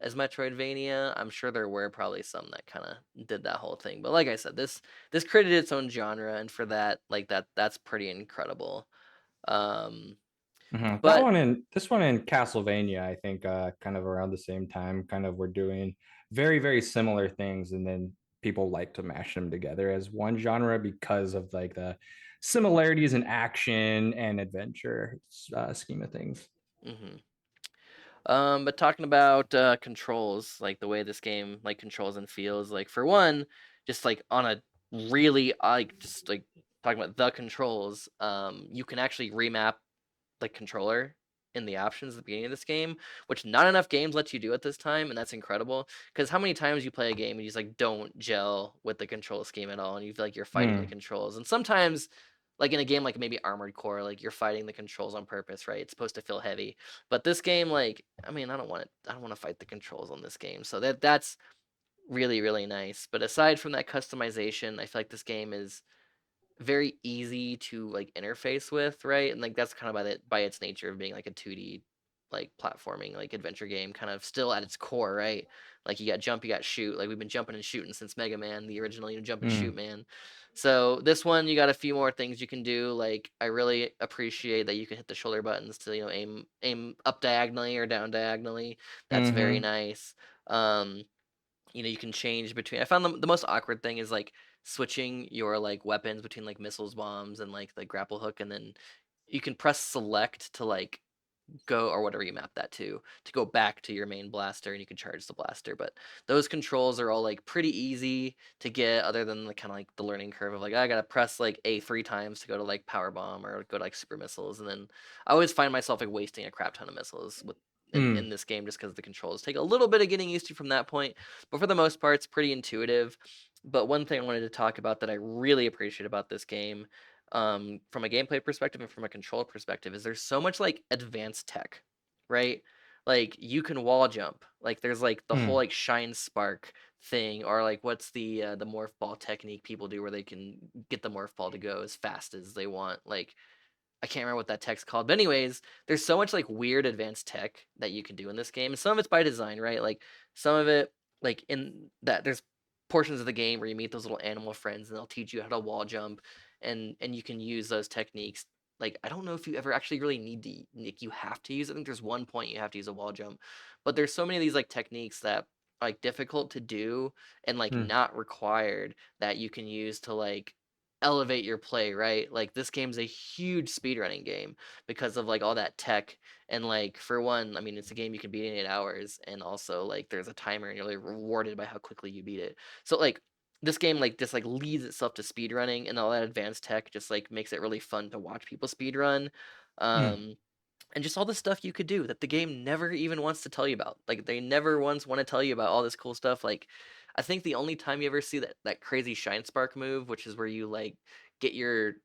as Metroidvania. I'm sure there were probably some that kind of did that whole thing. But like I said, this created its own genre, and for that, like that's pretty incredible. Um, That but one and this one in Castlevania, I think, kind of around the same time, kind of were doing very, very similar things, and then people like to mash them together as one genre because of like the similarities in action and adventure scheme of things. mhm. But talking about controls, like the way this game like controls and feels, like for one, just like on a really like just like talking about the controls, you can actually remap the controller in the options at the beginning of this game, which not enough games let you do at this time, and that's incredible. Because how many times you play a game and you just like don't gel with the control scheme at all, and you feel like you're fighting the Mm, controls, and sometimes. Like in a game like maybe Armored Core, like you're fighting the controls on purpose, right? It's supposed to feel heavy, but this game, like, I mean, I don't want it. I don't want to fight the controls on this game, so that's really really nice. But aside from that customization, I feel like this game is very easy to like interface with, right? And like that's kind of by its nature of being like a 2D like platforming like adventure game kind of still at its core, right? Like you got jump, you got shoot. Like we've been jumping and shooting since Mega Man, the original, jump and shoot mm, man. So this one you got a few more things you can do. Like I really appreciate that you can hit the shoulder buttons to, aim up diagonally or down diagonally. That's very mm-hmm, nice. Um you can change between. I found the most awkward thing is like switching your like weapons between like missiles, bombs, and like the grapple hook, and then you can press select to like go or whatever you map that to go back to your main blaster, and you can charge the blaster. But those controls are all like pretty easy to get, other than the kind of like the learning curve of like I gotta press like A 3 times to go to like power bomb or go to like super missiles, and then I always find myself like wasting a crap ton of missiles with in mm, this game just because the controls take a little bit of getting used to from that point. But for the most part, it's pretty intuitive. But one thing I wanted to talk about that I really appreciate about this game, from a gameplay perspective and from a control perspective, is there's so much like advanced tech, right? Like you can wall jump. Like there's like the whole mm, like shine spark thing, or like what's the morph ball technique people do where they can get the morph ball to go as fast as they want. Like I can't remember what that tech's called. But anyways, there's so much like weird advanced tech that you can do in this game. And some of it's by design, right? Like some of it, like in that there's portions of the game where you meet those little animal friends and they'll teach you how to wall jump, and you can use those techniques. Like I don't know if you ever actually really need to, like you have to use. I think there's one point you have to use a wall jump, but there's so many of these like techniques that are like difficult to do and like mm, not required, that you can use to like elevate your play, right? Like this game's a huge speedrunning game because of like all that tech. And like for one, I mean it's a game you can beat in 8 hours, and also like there's a timer and you're like rewarded by how quickly you beat it. So like this game like just like leads itself to speedrunning, and all that advanced tech just like makes it really fun to watch people speedrun. mm, Um and just all the stuff you could do that the game never even wants to tell you about. Like they never once want to tell you about all this cool stuff. Like I think the only time you ever see that crazy shine spark move, which is where you like get your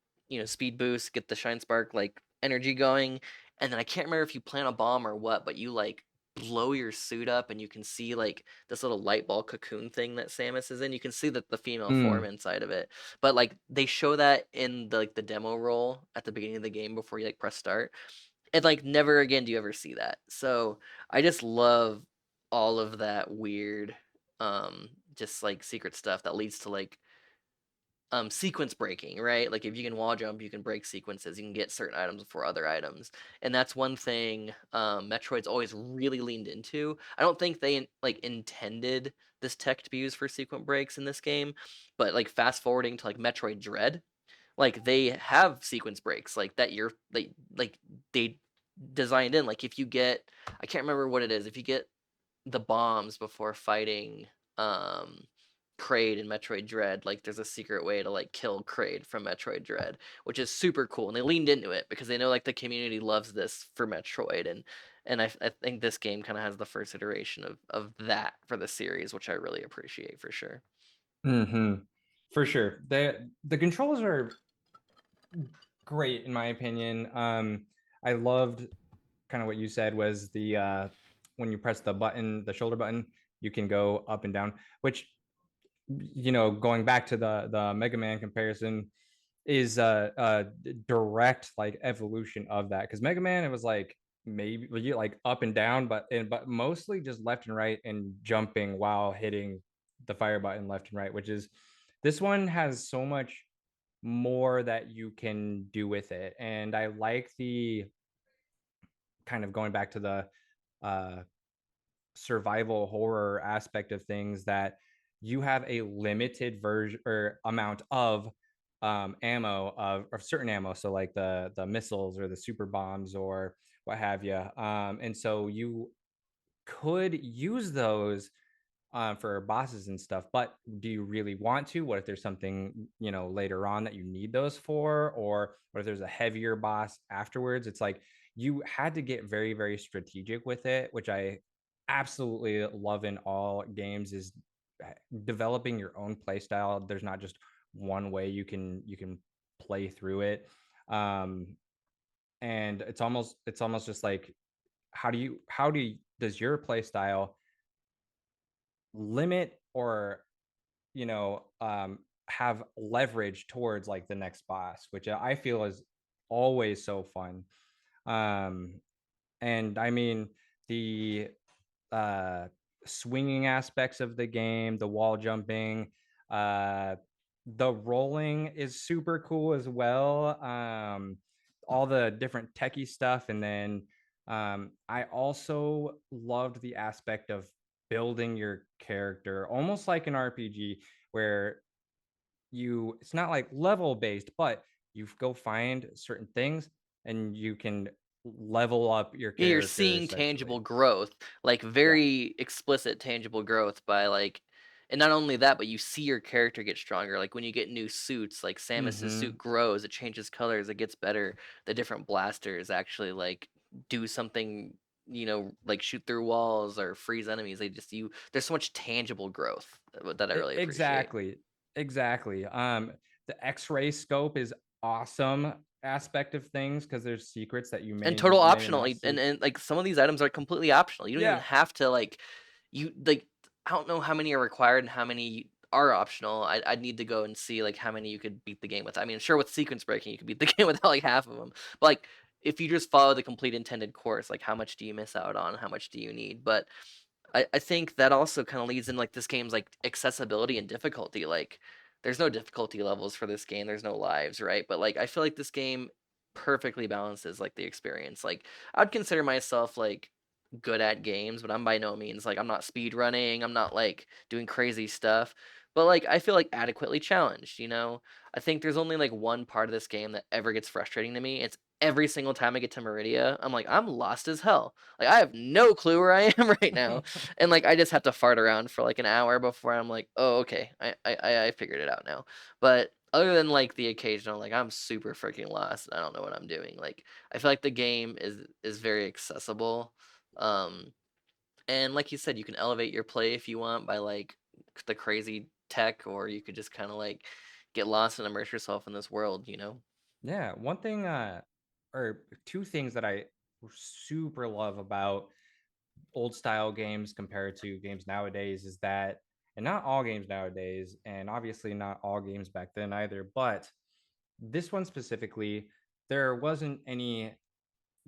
speed boost, get the shine spark like energy going, and then I can't remember if you plant a bomb or what, but you like blow your suit up and you can see like this little light ball cocoon thing that Samus is in. You can see that the female form mm. inside of it. But like they show that in the demo roll at the beginning of the game before you like press start, and like never again do you ever see that. So I just love all of that weird, just like secret stuff that leads to like sequence breaking, right? Like if you can wall jump, you can break sequences, you can get certain items before other items. And that's one thing Metroid's always really leaned into. I don't think they like intended this tech to be used for sequence breaks in this game, but like fast forwarding to like Metroid Dread, like they have sequence breaks like that you're like they designed in. Like if you get, I can't remember what it is, if you get the bombs before fighting um Kraid in Metroid Dread, like there's a secret way to like kill Kraid from Metroid Dread, which is super cool. And they leaned into it because they know like the community loves this for Metroid, and I think this game kind of has the first iteration of that for the series, which I really appreciate for sure. Hmm. For sure. The controls are great in my opinion. I loved kind of what you said was the when you press the button, the shoulder button, you can go up and down, which going back to the Mega Man comparison is a direct like evolution of that because Mega Man it was like maybe you like up and down, but mostly just left and right and jumping while hitting the fire button left and right, which is this one has so much more that you can do with it. And I like the kind of going back to the uh survival horror aspect of things that you have a limited version or amount of ammo of certain ammo, so like the missiles or the super bombs or what have you, and so you could use those for bosses and stuff. But do you really want to? What if there's something later on that you need those for, or what if there's a heavier boss afterwards? It's like you had to get very, very strategic with it, which I absolutely love in all games. Is developing your own play style. There's not just one way you can play through it, um, and it's almost just like does your play style limit or have leverage towards like the next boss, which I feel is always so fun. um and I mean the uh swinging aspects of the game, the wall jumping, uh the rolling is super cool as well. All the different techie stuff, and then I also loved the aspect of building your character almost like an RPG where it's not like level based, but you go find certain things and you can level up your Yeah, you're character seeing essentially. tangible growth, like Yeah. very explicit tangible growth by like, and not only that, but you see your character get stronger. Like when you get new suits, like Samus's suit Hmm. grows, it changes colors, it gets better. The different blasters actually like do something, like shoot through walls or freeze enemies. There's so much tangible growth that I really appreciate. Exactly. Exactly. The X-ray scope is awesome aspect of things because there's secrets that you And may total may optional, not see. and like some of these items are completely optional. You don't even Yeah. have to like, you like. I don't know how many are required and how many are optional. I'd need to go and see like how many you could beat the game with. I mean, sure, with sequence breaking, you could beat the game without like half of them. But like, if you just follow the complete intended course, like how much do you miss out on? How much do you need? But I think that also kind of leads in like this game's like accessibility and difficulty. Like, there's no difficulty levels for this game. There's no lives, right? But like, I feel like this game perfectly balances like the experience. Like, I'd consider myself like good at games, but I'm by no means like I'm not speed running. I'm not like doing crazy stuff. But like, I feel like adequately challenged. I think there's only like one part of this game that ever gets frustrating to me. It's every single time I get to Meridia, I'm like, I'm lost as hell. Like, I have no clue where I am right now, and like I just have to fart around for like an hour before I'm like, oh, okay, I figured it out now. But other than like the occasional, like I'm super freaking lost and I don't know what I'm doing. Like, I feel like the game is very accessible. um and like you said, you can elevate your play if you want by like the crazy tech, or you could just kind of like get lost and immerse yourself in this world. Yeah, one thing or two things that I super love about old style games compared to games nowadays is that, and not all games nowadays, and obviously not all games back then either, but this one specifically, there wasn't any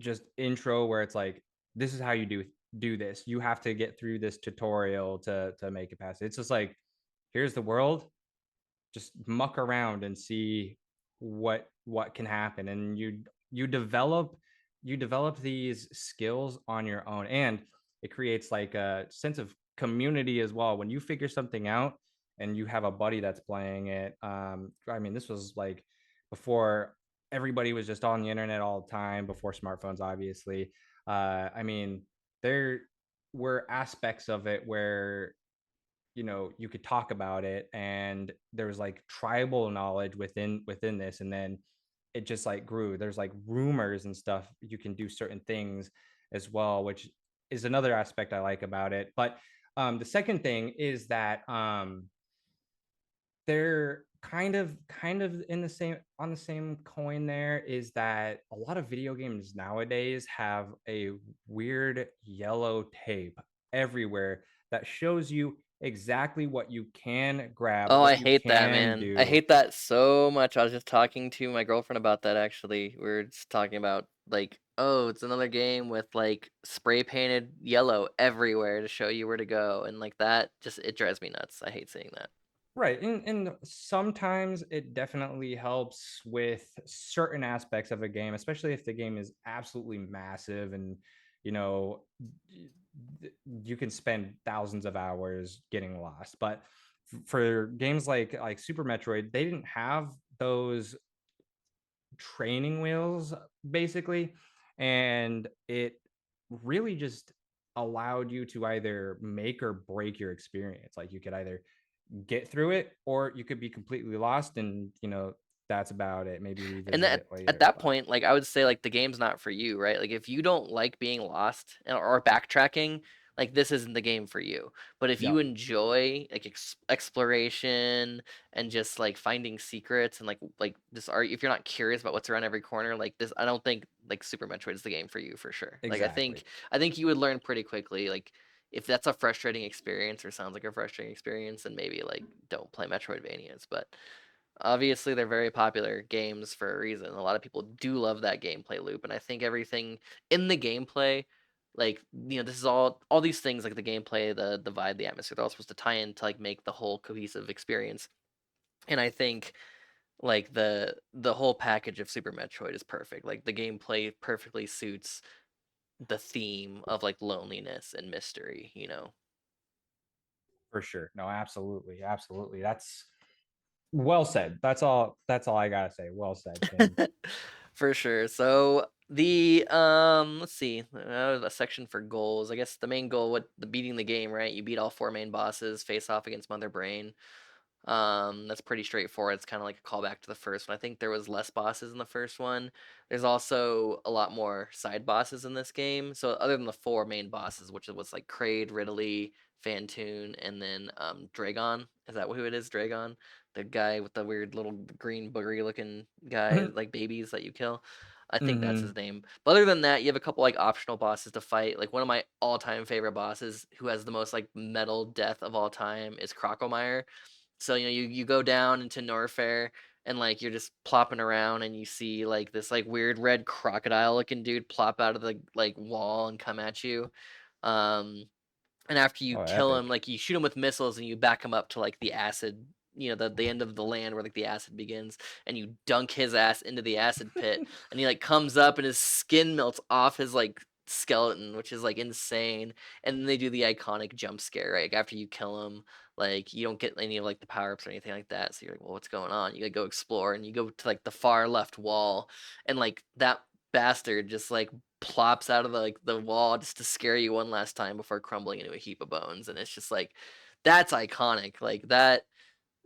just intro where it's like, this is how you do this. You have to get through this tutorial to make it past it. It's just like, here's the world, just muck around and see what can happen, and you develop these skills on your own, and it creates like a sense of community as well when you figure something out and you have a buddy that's playing it. I mean, this was like before everybody was just on the internet all the time, before smartphones obviously. I mean, there were aspects of it where you could talk about it, and there was like tribal knowledge within this, and then it just like grew. There's like rumors and stuff. You can do certain things as well, which is another aspect I like about it. But the second thing is that they're kind of in the same on the same coin. There is that a lot of video games nowadays have a weird yellow tape everywhere that shows you exactly what you can grab, Oh, I what you hate that, can man. I do. hate that so much. I was just talking to my girlfriend about that actually. We were just talking about like, oh, it's another game with like spray painted yellow everywhere to show you where to go, and like that just it drives me nuts. I hate seeing that. Right. And sometimes it definitely helps with certain aspects of a game, especially if the game is absolutely massive and, you know, you can spend thousands of hours getting lost. But for games like Super Metroid, they didn't have those training wheels basically, and it really just allowed you to either make or break your experience. Like you could either get through it or you could be completely lost, and that's about it. Maybe And revisit that it at later. that But point, like I would say, like the game's not for you, right? Like if you don't like being lost or backtracking, like this isn't the game for you. But if yeah, you enjoy like exploration and just like finding secrets and like this art, if you're not curious about what's around every corner, like this, I don't think like Super Metroid is the game for you for sure. Like exactly. I think you would learn pretty quickly. Like if that's a frustrating experience or sounds like a frustrating experience, then maybe like don't play Metroidvanias. But obviously, they're very popular games for a reason. A lot of people do love that gameplay loop, and I think everything in the gameplay, like this is all these things like the gameplay, the vibe, the atmosphere, they're all supposed to tie in to like make the whole cohesive experience. And I think like the whole package of Super Metroid is perfect. Like the gameplay perfectly suits the theme of like loneliness and mystery, you know. For sure. No, absolutely. Absolutely. That's well said. That's all I gotta say. Well said, Tim. For sure. So the let's see, a section for goals. I guess the main goal, what the beating the game, right? You beat all four main bosses, face off against Mother Brain. That's pretty straightforward. It's kind of like a callback to the first one. I think there was less bosses in the first one. There's also a lot more side bosses in this game. So other than the four main bosses, which was like Kraid, Ridley, Fantoon, and then Dragon. Is that who it is? Dragon, the guy with the weird little green boogery looking guy, like babies that you kill. I think that's his Hmm. name. But other than that, you have a couple like optional bosses to fight. Like one of my all-time favorite bosses, who has the most like metal death of all time, is Crocomire. So, you go down into Norfair and like you're just plopping around and you see like this like weird red crocodile looking dude plop out of the like wall and come at you. Um and after you Oh, kill him, epic. like you shoot him with missiles and you back him up to like the acid, the end of the land where like the acid begins, and you dunk his ass into the acid pit, and he like comes up and his skin melts off his like skeleton, which is like insane. And then they do the iconic jump scare, right? Like, after you kill him, like you don't get any of like the power ups or anything like that. So you're like, well, what's going on? You gotta go explore, and you go to like the far left wall, and like that bastard just like plops out of the wall just to scare you one last time before crumbling into a heap of bones. And it's just like that's iconic. Like that,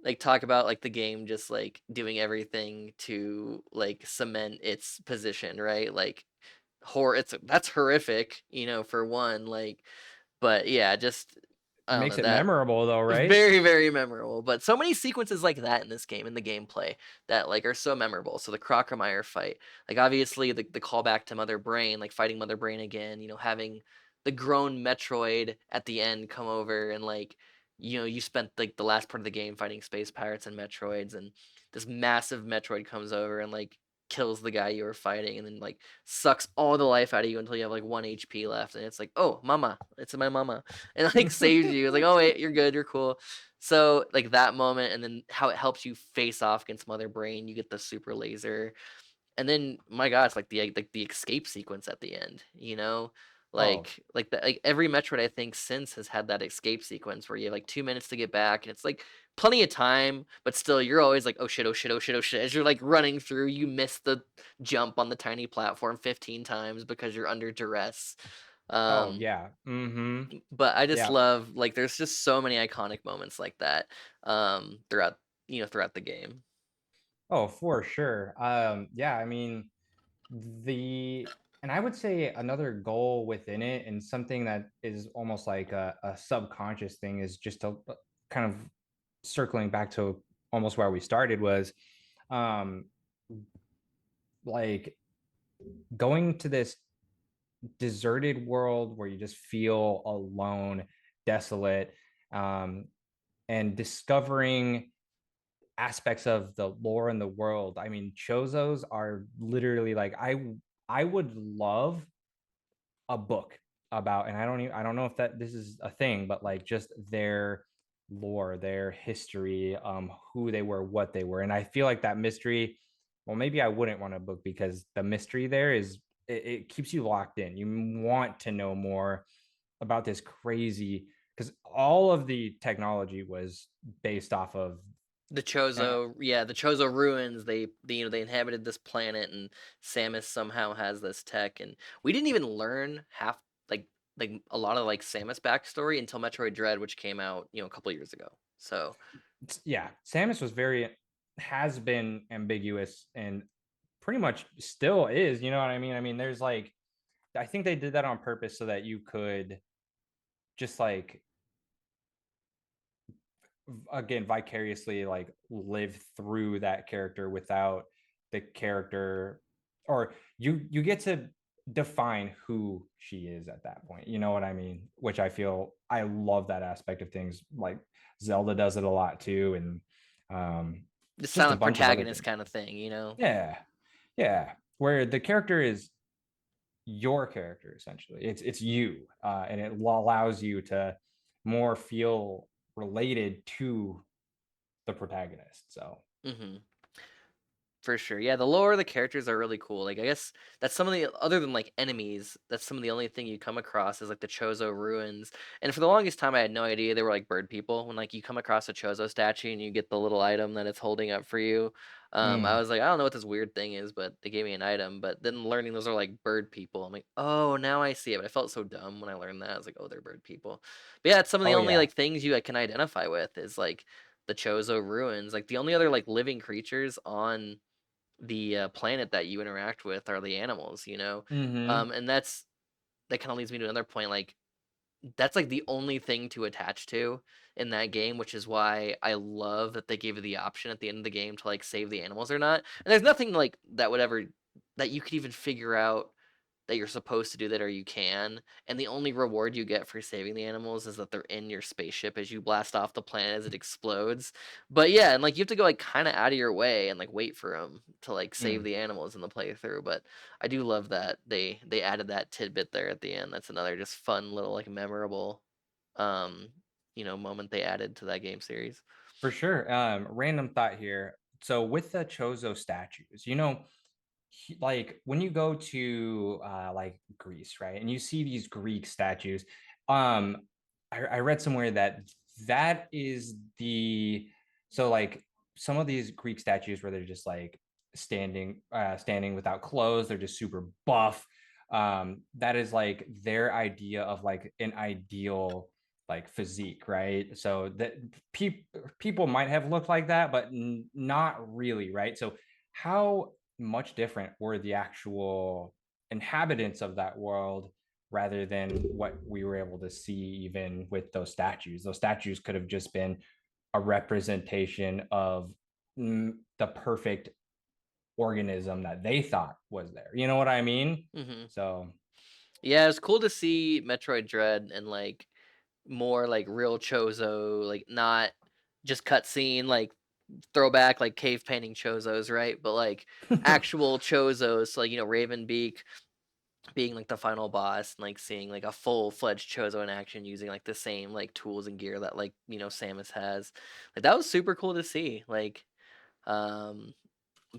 like talk about like the game just like doing everything to like cement its position, right? Like that's horrific, for one, like, but yeah, just I don't know Makes it that memorable though, right? very, very memorable. But so many sequences like that in this game, in the gameplay, that like are so memorable. So the Crocomire fight, like obviously the callback to Mother Brain, like fighting Mother Brain again, having the grown Metroid at the end come over and like, you spent like the last part of the game fighting space pirates and Metroids, and this massive Metroid comes over and like kills the guy you were fighting, and then like sucks all the life out of you until you have like 1 HP left, and it's like, oh mama, it's my mama, and like saves you. It's like, oh wait, you're good, you're cool. So like that moment, and then how it helps you face off against Mother Brain. You get the super laser, and then my god, it's like the escape sequence at the end. Oh, Like every Metroid I think since has had that escape sequence where you have like 2 minutes to get back, and it's like plenty of time, but still you're always like, oh shit, oh shit, oh shit, oh shit. As you're like running through, you miss the jump on the tiny platform 15 times because you're under duress. Oh Um, yeah. Mm-hmm. but I just Yeah. love like there's just so many iconic moments like that throughout throughout the game. Oh, for sure. Yeah, I mean, the and I would say another goal within it, and something that is almost like a subconscious thing, is just to kind of circling back to almost where we started, was um like going to this deserted world where you just feel alone, desolate, um, and discovering aspects of the lore in the world. I mean, chozos are literally like I would love a book about, and I don't know if that this is a thing, but like just their lore, their history, who they were, what they were. And I feel like that mystery, well, maybe I wouldn't want a book because the mystery there is it keeps you locked in. You want to know more about this crazy, because all of the technology was based off of The uh, Chozo, yeah, the Chozo ruins. They inhabited this planet, and Samus somehow has this tech, and we didn't even learn half like a lot of like Samus backstory until Metroid Dread, which came out a couple years ago. So yeah, Samus was very, has been ambiguous and pretty much still is. You know what I mean? I mean, there's like, I think they did that on purpose so that you could just like, again, vicariously like live through that character without the character, or you get to define who she is at that point. You know what I mean? Which I feel, I love that aspect of things. Like Zelda does it a lot too, and the just a silent bunch of other protagonist things. kind of thing. Yeah, yeah. Where the character is your character essentially. It's you, and it allows you to more feel related to the protagonist. So Hmm. For sure. Yeah, the lore of the characters are really cool. Like I guess that's some of the other than like enemies, that's some of the only thing you come across is like the Chozo ruins. And for the longest time I had no idea they were like bird people. When like you come across a Chozo statue and you get the little item that it's holding up for you. I mm, was like, I don't know what this weird thing is, but they gave me an item. But then learning those are like bird people, I'm like, oh, now I see it. But I felt so dumb when I learned that. I was like, oh, they're bird people. But yeah, it's some of the oh only yeah. like things you like, can identify with is like the Chozo ruins. Like the only other like living creatures on the planet that you interact with are the animals. Mm-hmm. And that kind of leads me to another point. Like that's like the only thing to attach to in that game, which is why I love that they gave you the option at the end of the game to like save the animals or not. And there's nothing like that would ever that you could even figure out that you're supposed to do that or you can. And the only reward you get for saving the animals is that they're in your spaceship as you blast off the planet as it explodes. But yeah, and like you have to go like kind of out of your way and like wait for them to like save Mm, the animals in the playthrough. But I do love that they added that tidbit there at the end. That's another just fun little like memorable um moment they added to that game series. for sure. Random thought here. So with the Chozo statues, like when you go to like Greece, right, and you see these Greek statues, I read somewhere that that is the, so like some of these Greek statues where they're just like standing without clothes, they're just super buff. That is like their idea of like an ideal like physique, right? So that people might have looked like that, but not really, right? So how much different were the actual inhabitants of that world rather than what we were able to see even with those statues? Those statues could have just been a representation of the perfect organism that they thought was there. You know what I mean? Hmm. So, Yeah, it's cool to see Metroid Dread and like more like real Chozo, like not just cutscene, like throwback, like cave painting Chozos, right? But like actual Chozos, so, like Ravenbeak being like the final boss, and like seeing like a full fledged Chozo in action using like the same like tools and gear that like Samus has. Like that was super cool to see. Um,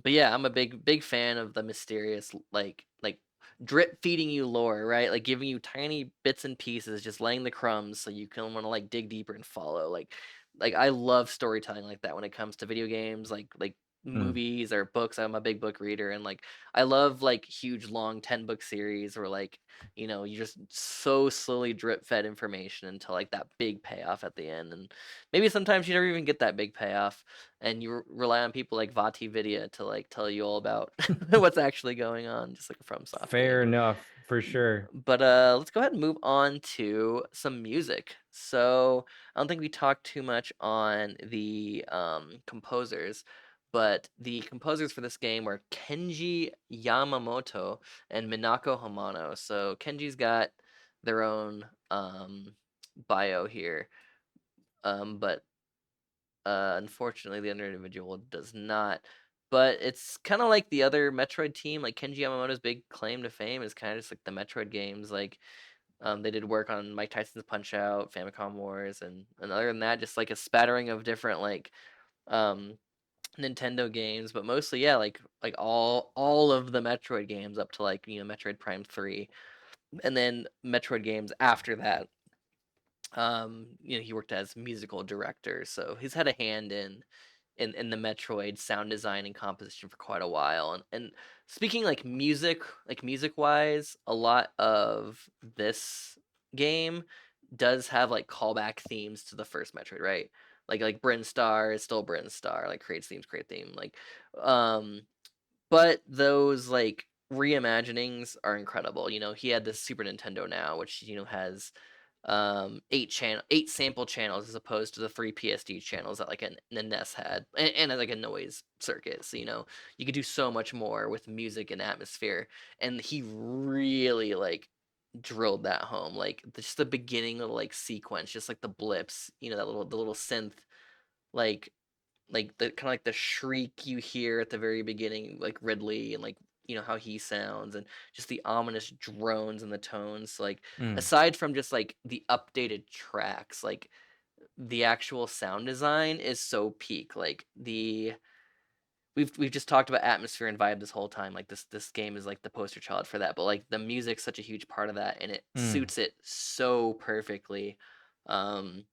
but yeah, I'm a big fan of the mysterious like drip feeding you lore, right? Like giving you tiny bits and pieces, just laying the crumbs so you can want to like dig deeper and follow. Like I love storytelling like that when it comes to video games. Like Mm. movies or books. I'm a big book reader, and like I love like huge long 10 book series where like you just so slowly drip fed information until like that big payoff at the end. And maybe sometimes you never even get that big payoff, and you rely on people like Vati Vidya to like tell you all about what's actually going on, just like a FromSoft Fair game. enough, for sure. But let's go ahead and move on to some music. So I don't think we talked too much on the composers, but the composers for this game were Kenji Yamamoto and Minako Hamano. So Kenji's got their own bio here, but unfortunately, the other individual does not. But it's kind of like the other Metroid team. Like Kenji Yamamoto's big claim to fame is kind of just like the Metroid games. Like they did work on Mike Tyson's Punch Out, Famicom Wars, and other than that, just like a spattering of different like um, Nintendo games. But mostly, yeah, like all of the Metroid games up to like Metroid Prime 3, and then Metroid games after that. He worked as musical director, so he's had a hand in the Metroid sound design and composition for quite a while. And speaking like music wise, a lot of this game does have like callback themes to the first Metroid, right? Like Bryn Star is still Bryn Star, like creates themes, create theme. Um but those like reimaginings are incredible. He had this Super Nintendo now, which has 8 sample channels as opposed to the 3 PSD channels that like an NES had, and like a noise circuit. So you could do so much more with music and atmosphere. And he really like drilled that home. Like just the beginning little like sequence, just like the blips, that the little synth, like the kind of like the shriek you hear at the very beginning, like Ridley, and like how he sounds, and just the ominous drones and the tones. Like Mm. aside from just like the updated tracks, like the actual sound design is so peak. Like we've just talked about atmosphere and vibe this whole time. Like this game is like the poster child for that. But like the music's such a huge part of that, and it Mm. suits it so perfectly. Um,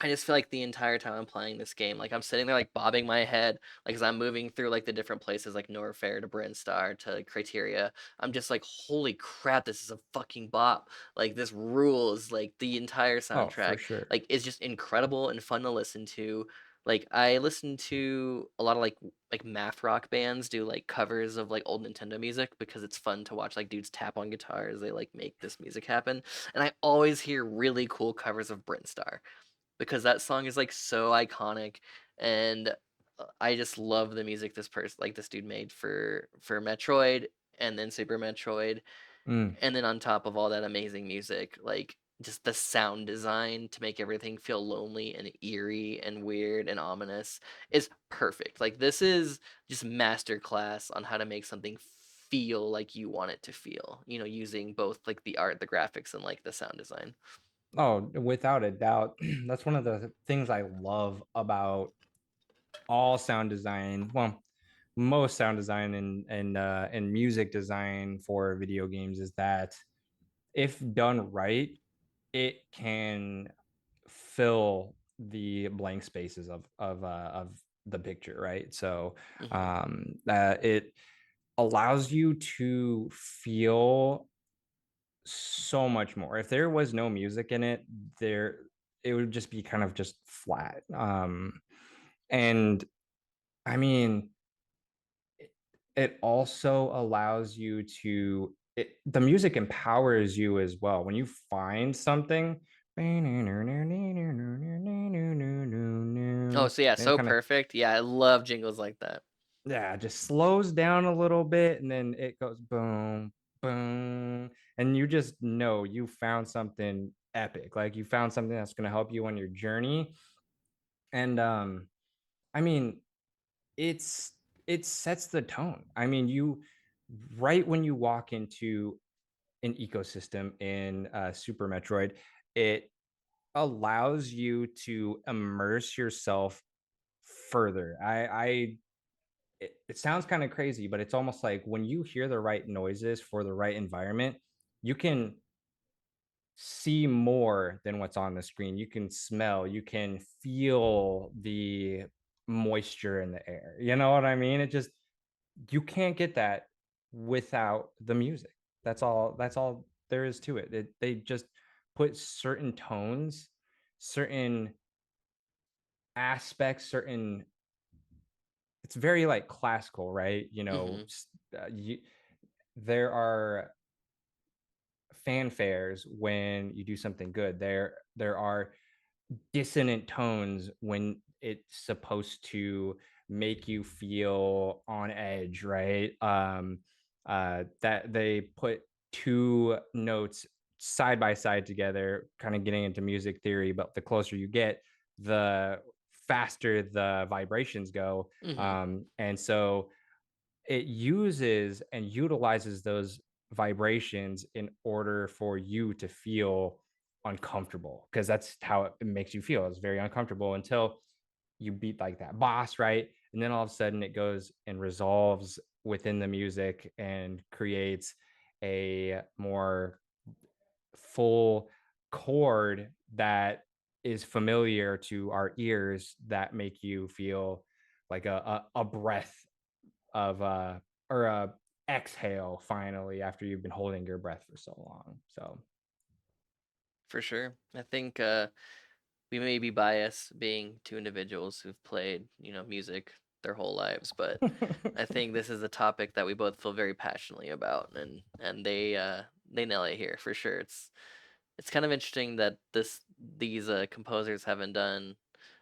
I just feel like the entire time I'm playing this game, like I'm sitting there like bobbing my head, like as I'm moving through like the different places, like Norfair to Brinstar to Criteria. I'm just like, holy crap, this is a fucking bop. Like this rules. Like the entire Oh, for soundtrack, sure. like is just incredible and fun to listen to. Like I listen to a lot of like math rock bands do like covers of like old Nintendo music because it's fun to watch like dudes tap on guitars. They like make this music happen, and I always hear really cool covers of Brinstar because that song is like so iconic. And I just love the music this dude made for Metroid and then Super Metroid, Mm. and then on top of all that amazing music, like just the sound design to make everything feel lonely and eerie and weird and ominous is perfect. Like this is just masterclass on how to make something feel like you want it to feel, using both like the art, the graphics, and like the sound design. Oh, without a doubt. That's one of the things I love about all sound design. Well, most sound design and music design for video games is that if done right, it can fill the blank spaces of the picture, right? So Hmm. it allows you to feel so much more. If there was no music in it, there it would just be kind of just flat. And I mean, it also allows you to the music empowers you as well. When you find something, Oh, so yeah, and so kind of, perfect. Yeah, I love jingles like that. yeah, just slows down a little bit, and then it goes boom, boom, and you just know you found something epic. Like you found something that's going to help you on your journey. And I mean, it's it sets the tone. I mean, you right when you walk into an ecosystem in Super Metroid, it allows you to immerse yourself further. It sounds kind of crazy, but it's almost like when you hear the right noises for the right environment, you can see more than what's on the screen. You can smell, you can feel the moisture in the air. You know what I mean? It just you can't get that without the music. That's all there is to it. They just put certain tones, certain aspects, certain it's very like classical, right? Hmm. There are fanfares when you do something good. There are dissonant tones when it's supposed to make you feel on edge, right? That they put two notes side by side together, kind of getting into music theory, but the closer you get, the faster the vibrations go. Hmm. And so it uses and utilizes those vibrations in order for you to feel uncomfortable because that's how it makes you feel. It's very uncomfortable until you beat like that boss, right? And then all of a sudden it goes and resolves within the music and creates a more full chord that is familiar to our ears that make you feel like a breath of or a exhale finally after you've been holding your breath for so long. So For sure. I think we may be biased being two individuals who've played, music their whole lives, but I think this is a topic that we both feel very passionately about, and they nail it here for sure. It's kind of interesting that these composers haven't done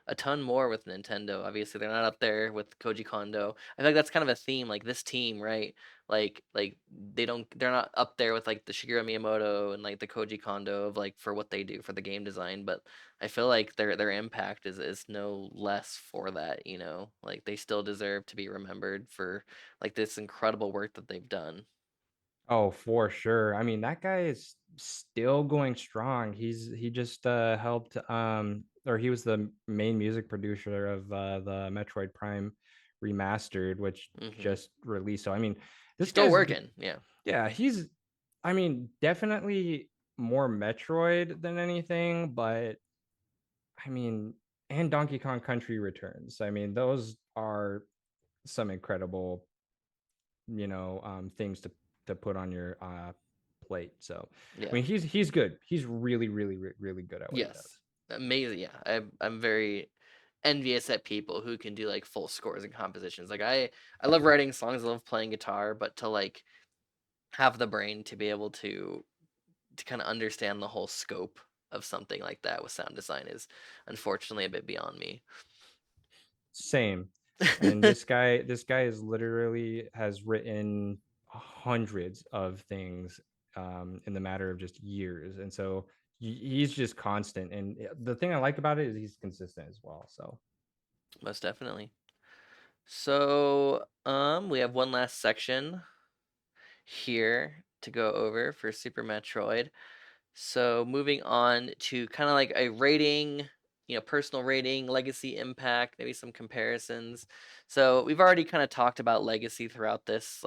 a ton more with Nintendo. Obviously, they're not up there with Koji Kondo. I feel like that's kind of a theme. Like this team, right? Like they're not up there with like the Shigeru Miyamoto and like the Koji Kondo of like for what they do for the game design. But I feel like their impact is no less for that. Like they still deserve to be remembered for like this incredible work that they've done. oh, for sure. I mean, that guy is still going strong. He just helped or he was the main music producer of the Metroid Prime remastered, which Hmm. just released. So I mean, He's this still guy's working. Yeah. yeah, he's I mean, definitely more Metroid than anything, but I mean, and Donkey Kong Country Returns. I mean, those are some incredible, things to put on your plate. So, I Yeah. mean, he's good. He's really, really, really good at what he Yes. does. Amazing. Yeah. I'm very envious at people who can do like full scores and compositions. Like I love writing songs, I love playing guitar, but to like have the brain to be able to kind of understand the whole scope of something like that with sound design is unfortunately a bit beyond me. Same. And this guy is literally has written hundreds of things in the matter of just years, and so he's just constant. And the thing I like about it is he's consistent as well. So Most definitely. So, we have one last section here to go over for Super Metroid. So moving on to kind of like a rating, personal rating, legacy impact, maybe some comparisons. So we've already kind of talked about legacy throughout this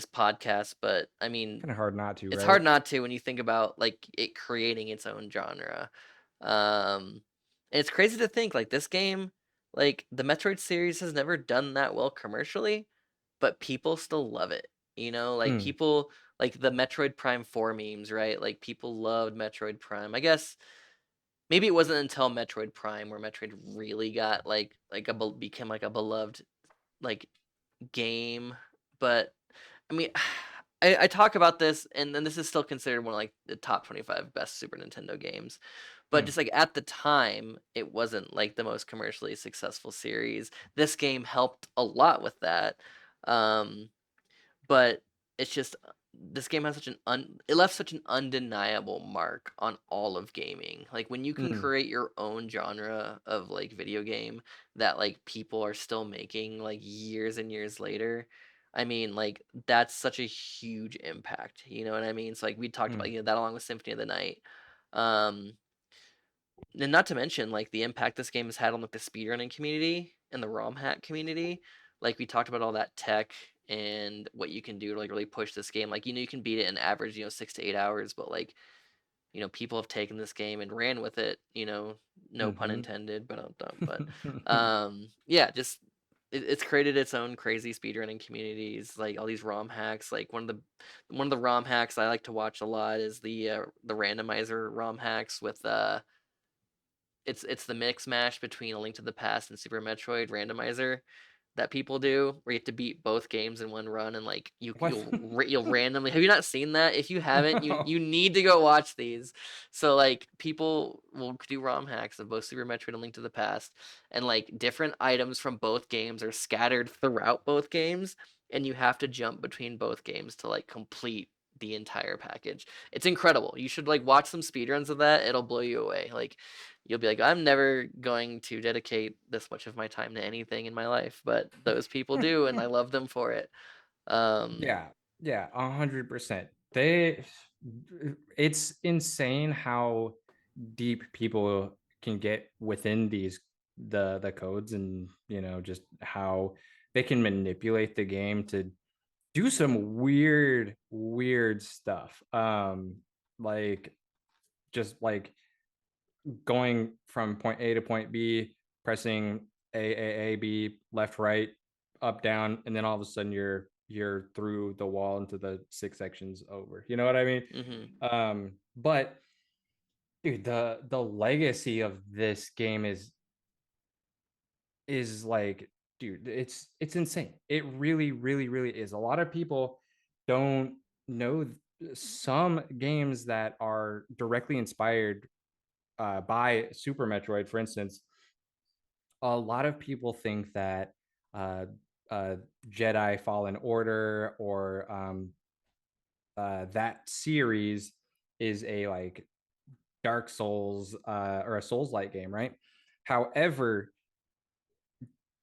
podcast, but I mean, kind of hard not to, it's right? hard not to when you think about like it creating its own genre. And it's crazy to think like this game, like the Metroid series has never done that well commercially, but people still love it. Like Mm, people like the Metroid Prime 4 memes, right? Like people loved Metroid Prime. I guess maybe it wasn't until Metroid Prime where Metroid really got became like a beloved like game, but I mean, I talk about this, and then this is still considered one of like the top 25 best Super Nintendo games. But mm, just like at the time, it wasn't like the most commercially successful series. This game helped a lot with that. Um, but it's just this game has it left such an undeniable mark on all of gaming. Like when you can mm, create your own genre of like video game that like people are still making like years and years later. I mean, like that's such a huge impact. You know what I mean? So like we talked about mm, that along with Symphony of the Night. Um, and not to mention, like, the impact this game has had on, like, the speedrunning community and the ROM hack community. Like, we talked about all that tech and what you can do to, like, really push this game. Like, you can beat it in average, 6 to 8 hours, but, like, people have taken this game and ran with it, no pun Hmm. intended, but yeah, just it's created its own crazy speedrunning communities, like all these ROM hacks. Like one of the ROM hacks I like to watch a lot is the randomizer ROM hacks with it's the mix mash between A Link to the Past and Super Metroid randomizer that people do, where you have to beat both games in one run, and like What? you'll randomly. Have you not seen that? If you haven't, you No. you need to go watch these. So like people will do ROM hacks of both Super Metroid and Link to the Past, and like different items from both games are scattered throughout both games, and you have to jump between both games to like complete the entire package. It's incredible. You should like watch some speedruns of that. It'll blow you away. Like you'll be like, I'm never going to dedicate this much of my time to anything in my life, but those people do, and I love them for it. Um, Yeah, yeah, 100%. It's insane how deep people can get within the codes, and just how they can manipulate the game to do some weird stuff. Like, just like going from point A to point B, pressing A, B, left, right, up, down, and then all of a sudden you're through the wall into the six sections over. You know what I mean? mhm. But dude, the legacy of this game is like, dude, it's insane. It really is. A lot of people don't know some games that are directly inspired by Super Metroid, for instance. A lot of people think that uh, uh, Jedi Fallen Order, or that series, is a like Dark Souls, or a Souls like game, right? However,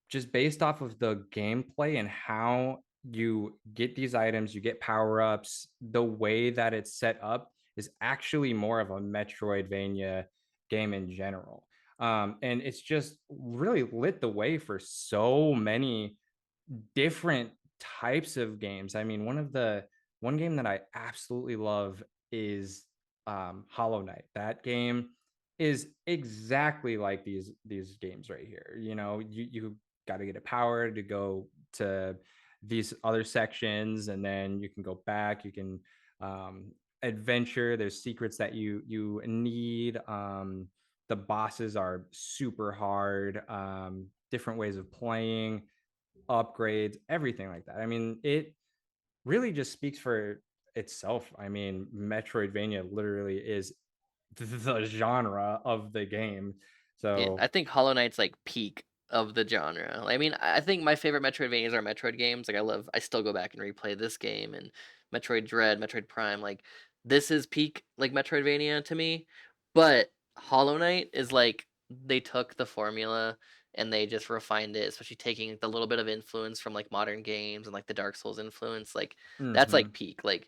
just based off of the gameplay and how you get these items, you get power ups, the way that it's set up is actually more of a Metroidvania game in general. And it's just really lit the way for so many different types of games. I mean, one game that I absolutely love is Hollow Knight. That game is exactly like these games right here. You got to get a power to go to these other sections, and then you can go back. You can um, adventure. There's secrets that you need. The bosses are super hard. Different ways of playing, upgrades, everything like that. I mean, it really just speaks for itself. I mean, Metroidvania literally is the genre of the game. Yeah, I So, think Hollow Knight's like peak of the genre. I mean, I think my favorite Metroidvanias are Metroid games. Like I still go back and replay this game and Metroid Dread, Metroid Prime. Like this is peak like Metroidvania to me. But Hollow Knight is like they took the formula and they just refined it, especially taking like, the little bit of influence from like modern games and like the Dark Souls influence. Like that's like mhm, peak. Like,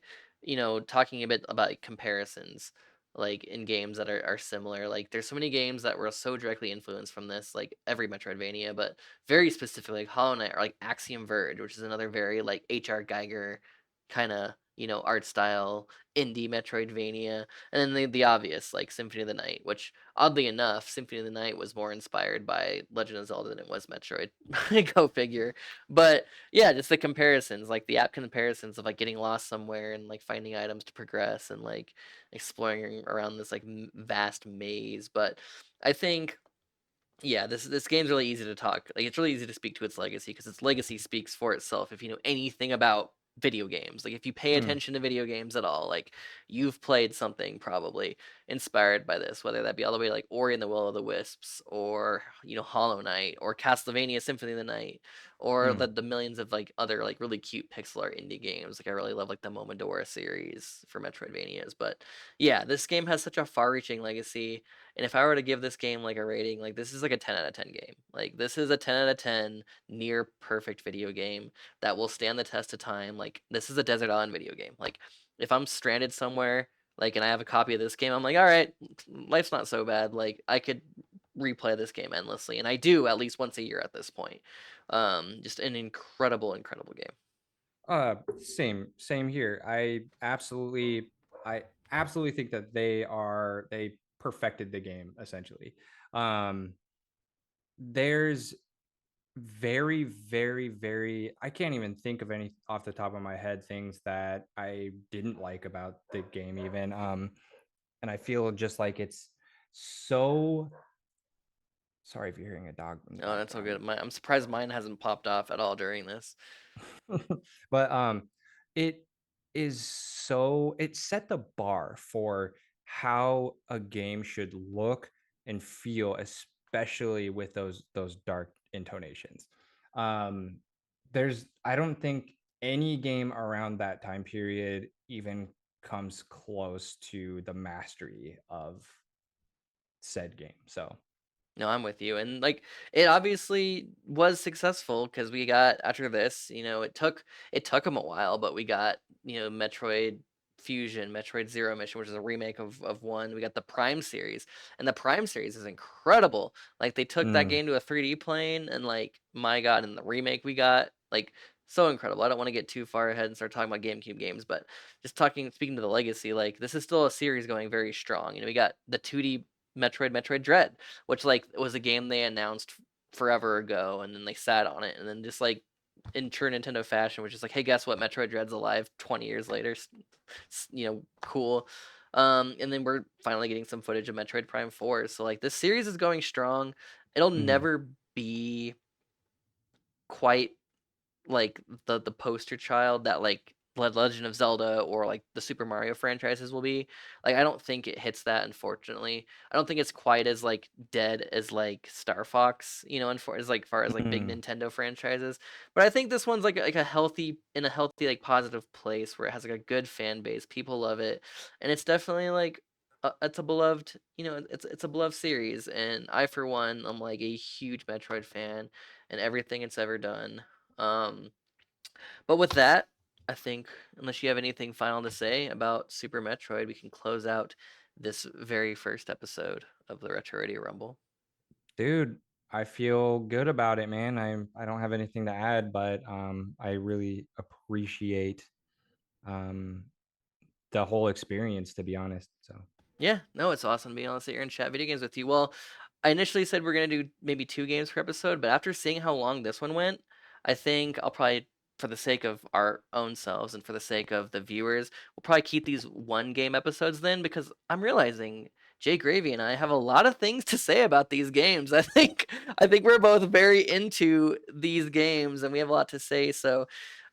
talking a bit about like, comparisons like in games that are similar. Like there's so many games that were so directly influenced from this, like every Metroidvania, but very specifically like Hollow Knight or like Axiom Verge, which is another very like H.R. Geiger kind of art style indie Metroidvania, and then the obvious like Symphony of the Night, which oddly enough, Symphony of the Night was more inspired by Legend of Zelda than it was Metroid. Go figure. But yeah, just the comparisons, like the app comparisons of like getting lost somewhere and like finding items to progress and like exploring around this like vast maze. But I think yeah, this game's really easy to talk. Like it's really easy to speak to its legacy because its legacy speaks for itself. If you know anything about video games, like if you pay mm, attention to video games at all, like you've played something probably inspired by this, whether that be all the way like Ori and the Will of the Wisps, or Hollow Knight, or Castlevania Symphony of the Night, or mm. the millions of like other like really cute pixel art indie games. Like I really love like the Momodora series for Metroidvanias. But yeah, this game has such a far-reaching legacy, and if I were to give this game like a rating, like this is like a 10 out of 10 game. Like this is a 10 out of 10 near perfect video game that will stand the test of time. Like this is a Desert Island video game. Like if I'm stranded somewhere, like and I have a copy of this game, I'm like, all right, life's not so bad. Like I could replay this game endlessly, and I do at least once a year at this point. Just an incredible game. Same here. I absolutely, absolutely think that they perfected the game essentially. There's very I can't even think of any off the top of my head things that I didn't like about the game even. And I feel just like it's so sorry if you're hearing a dog in the Oh, that's so background. good. I'm surprised mine hasn't popped off at all during this. But it is so it set the bar for how a game should look and feel, especially with those dark intonations. um there's I don't think any game around that time period even comes close to the mastery of said game. So No, I'm with you. And like it obviously was successful because we got after this, it took them a while, but we got, Metroid Fusion, Metroid Zero Mission, which is a remake of one. We got the Prime series. And the Prime series is incredible. Like they took that mm, game to a 3D plane and like my God, and the remake we got, like so incredible. I don't want to get too far ahead and start talking about GameCube games, but just speaking to the legacy, like this is still a series going very strong. We got the 2D Metroid Dread, which like was a game they announced forever ago, and then they sat on it, and then just like in true Nintendo fashion, which is like, hey, guess what? Metroid Dread's alive 20 years later. Cool. And then we're finally getting some footage of Metroid Prime 4. So like this series is going strong. It'll mhm, never be quite like the poster child that like Legend of Zelda or like the Super Mario franchises will be. Like I don't think it hits that, unfortunately. I don't think it's quite as like dead as like Star Fox, and for as like far as like big mm, Nintendo franchises. But I think this one's like a healthy in a healthy like positive place where it has like a good fan base. People love it. And it's definitely like it's a beloved, it's a beloved series, and I for one I'm like a huge Metroid fan and everything it's ever done. Um, but with that, I think unless you have anything final to say about Super Metroid, we can close out this very first episode of the Retro Radio Rumble. dude, I feel good about it, man. I don't have anything to add, but I really appreciate um the whole experience, to be honest. So Yeah, no, it's awesome being able to sit here and chat video games with you. Well, I initially said we're gonna do maybe 2 games per episode, but after seeing how long this one went, I think I'll probably, for the sake of our own selves and for the sake of the viewers, we'll probably keep these 1 game episodes then because I'm realizing Jay Gravy and I have a lot of things to say about these games. I think we're both very into these games and we have a lot to say. So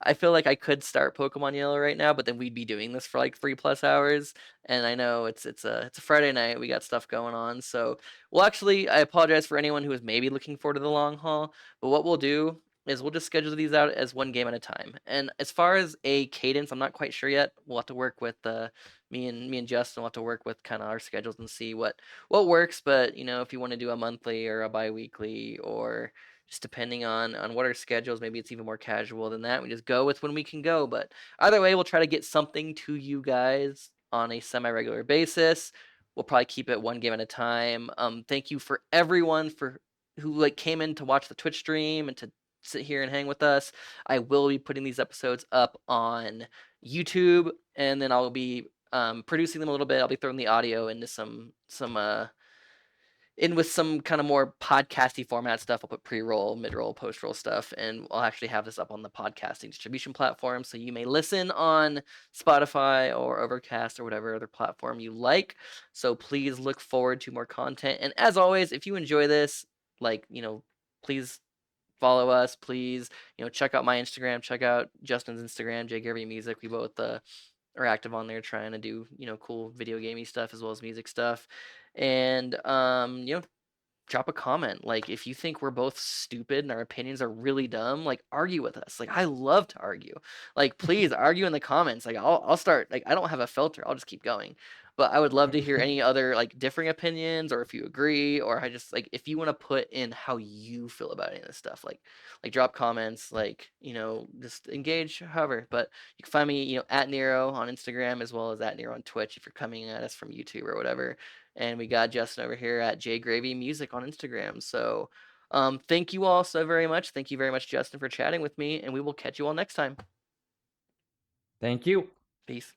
I feel like I could start Pokemon Yellow right now, but then we'd be doing this for like 3+ hours. And I know it's a Friday night. We got stuff going on. So well, actually, I apologize for anyone who is maybe looking forward to the long haul. But what we'll do is we'll just schedule these out as 1 game at a time. And as far as a cadence, I'm not quite sure yet. We'll have to work with me and Justin. We'll have to work with kind of our schedules and see what works. But if you want to do a monthly or a biweekly or just depending on what our schedules, maybe it's even more casual than that. We just go with when we can go. But either way, we'll try to get something to you guys on a semi-regular basis. We'll probably keep it 1 game at a time. Thank you for everyone for who like came in to watch the Twitch stream and to sit here and hang with us. I will be putting these episodes up on YouTube, and then I'll be producing them a little bit. I'll be throwing the audio into some in with some kind of more podcasty format stuff. I'll put pre-roll, mid-roll, post-roll stuff, and I'll actually have this up on the podcasting distribution platform, so you may listen on Spotify or Overcast or whatever other platform you like. So please look forward to more content. And as always, if you enjoy this, like please follow us. Please, check out my Instagram, check out Justin's Instagram, Jay Garvey Music. We both are active on there trying to do cool video gamey stuff as well as music stuff. And drop a comment. Like, if you think we're both stupid and our opinions are really dumb, like, argue with us. Like, I love to argue. Like, please argue in the comments. Like, I'll start. Like, I don't have a filter. I'll just keep going. But I would love to hear any other like differing opinions, or if you agree, or I just like if you want to put in how you feel about any of this stuff. Like drop comments. Like just engage. However, but you can find me at Nero on Instagram as well as at Nero on Twitch if you're coming at us from YouTube or whatever. And we got Justin over here at J Gravy Music on Instagram. So thank you all so very much. Thank you very much, Justin, for chatting with me, and we will catch you all next time. thank you. Peace.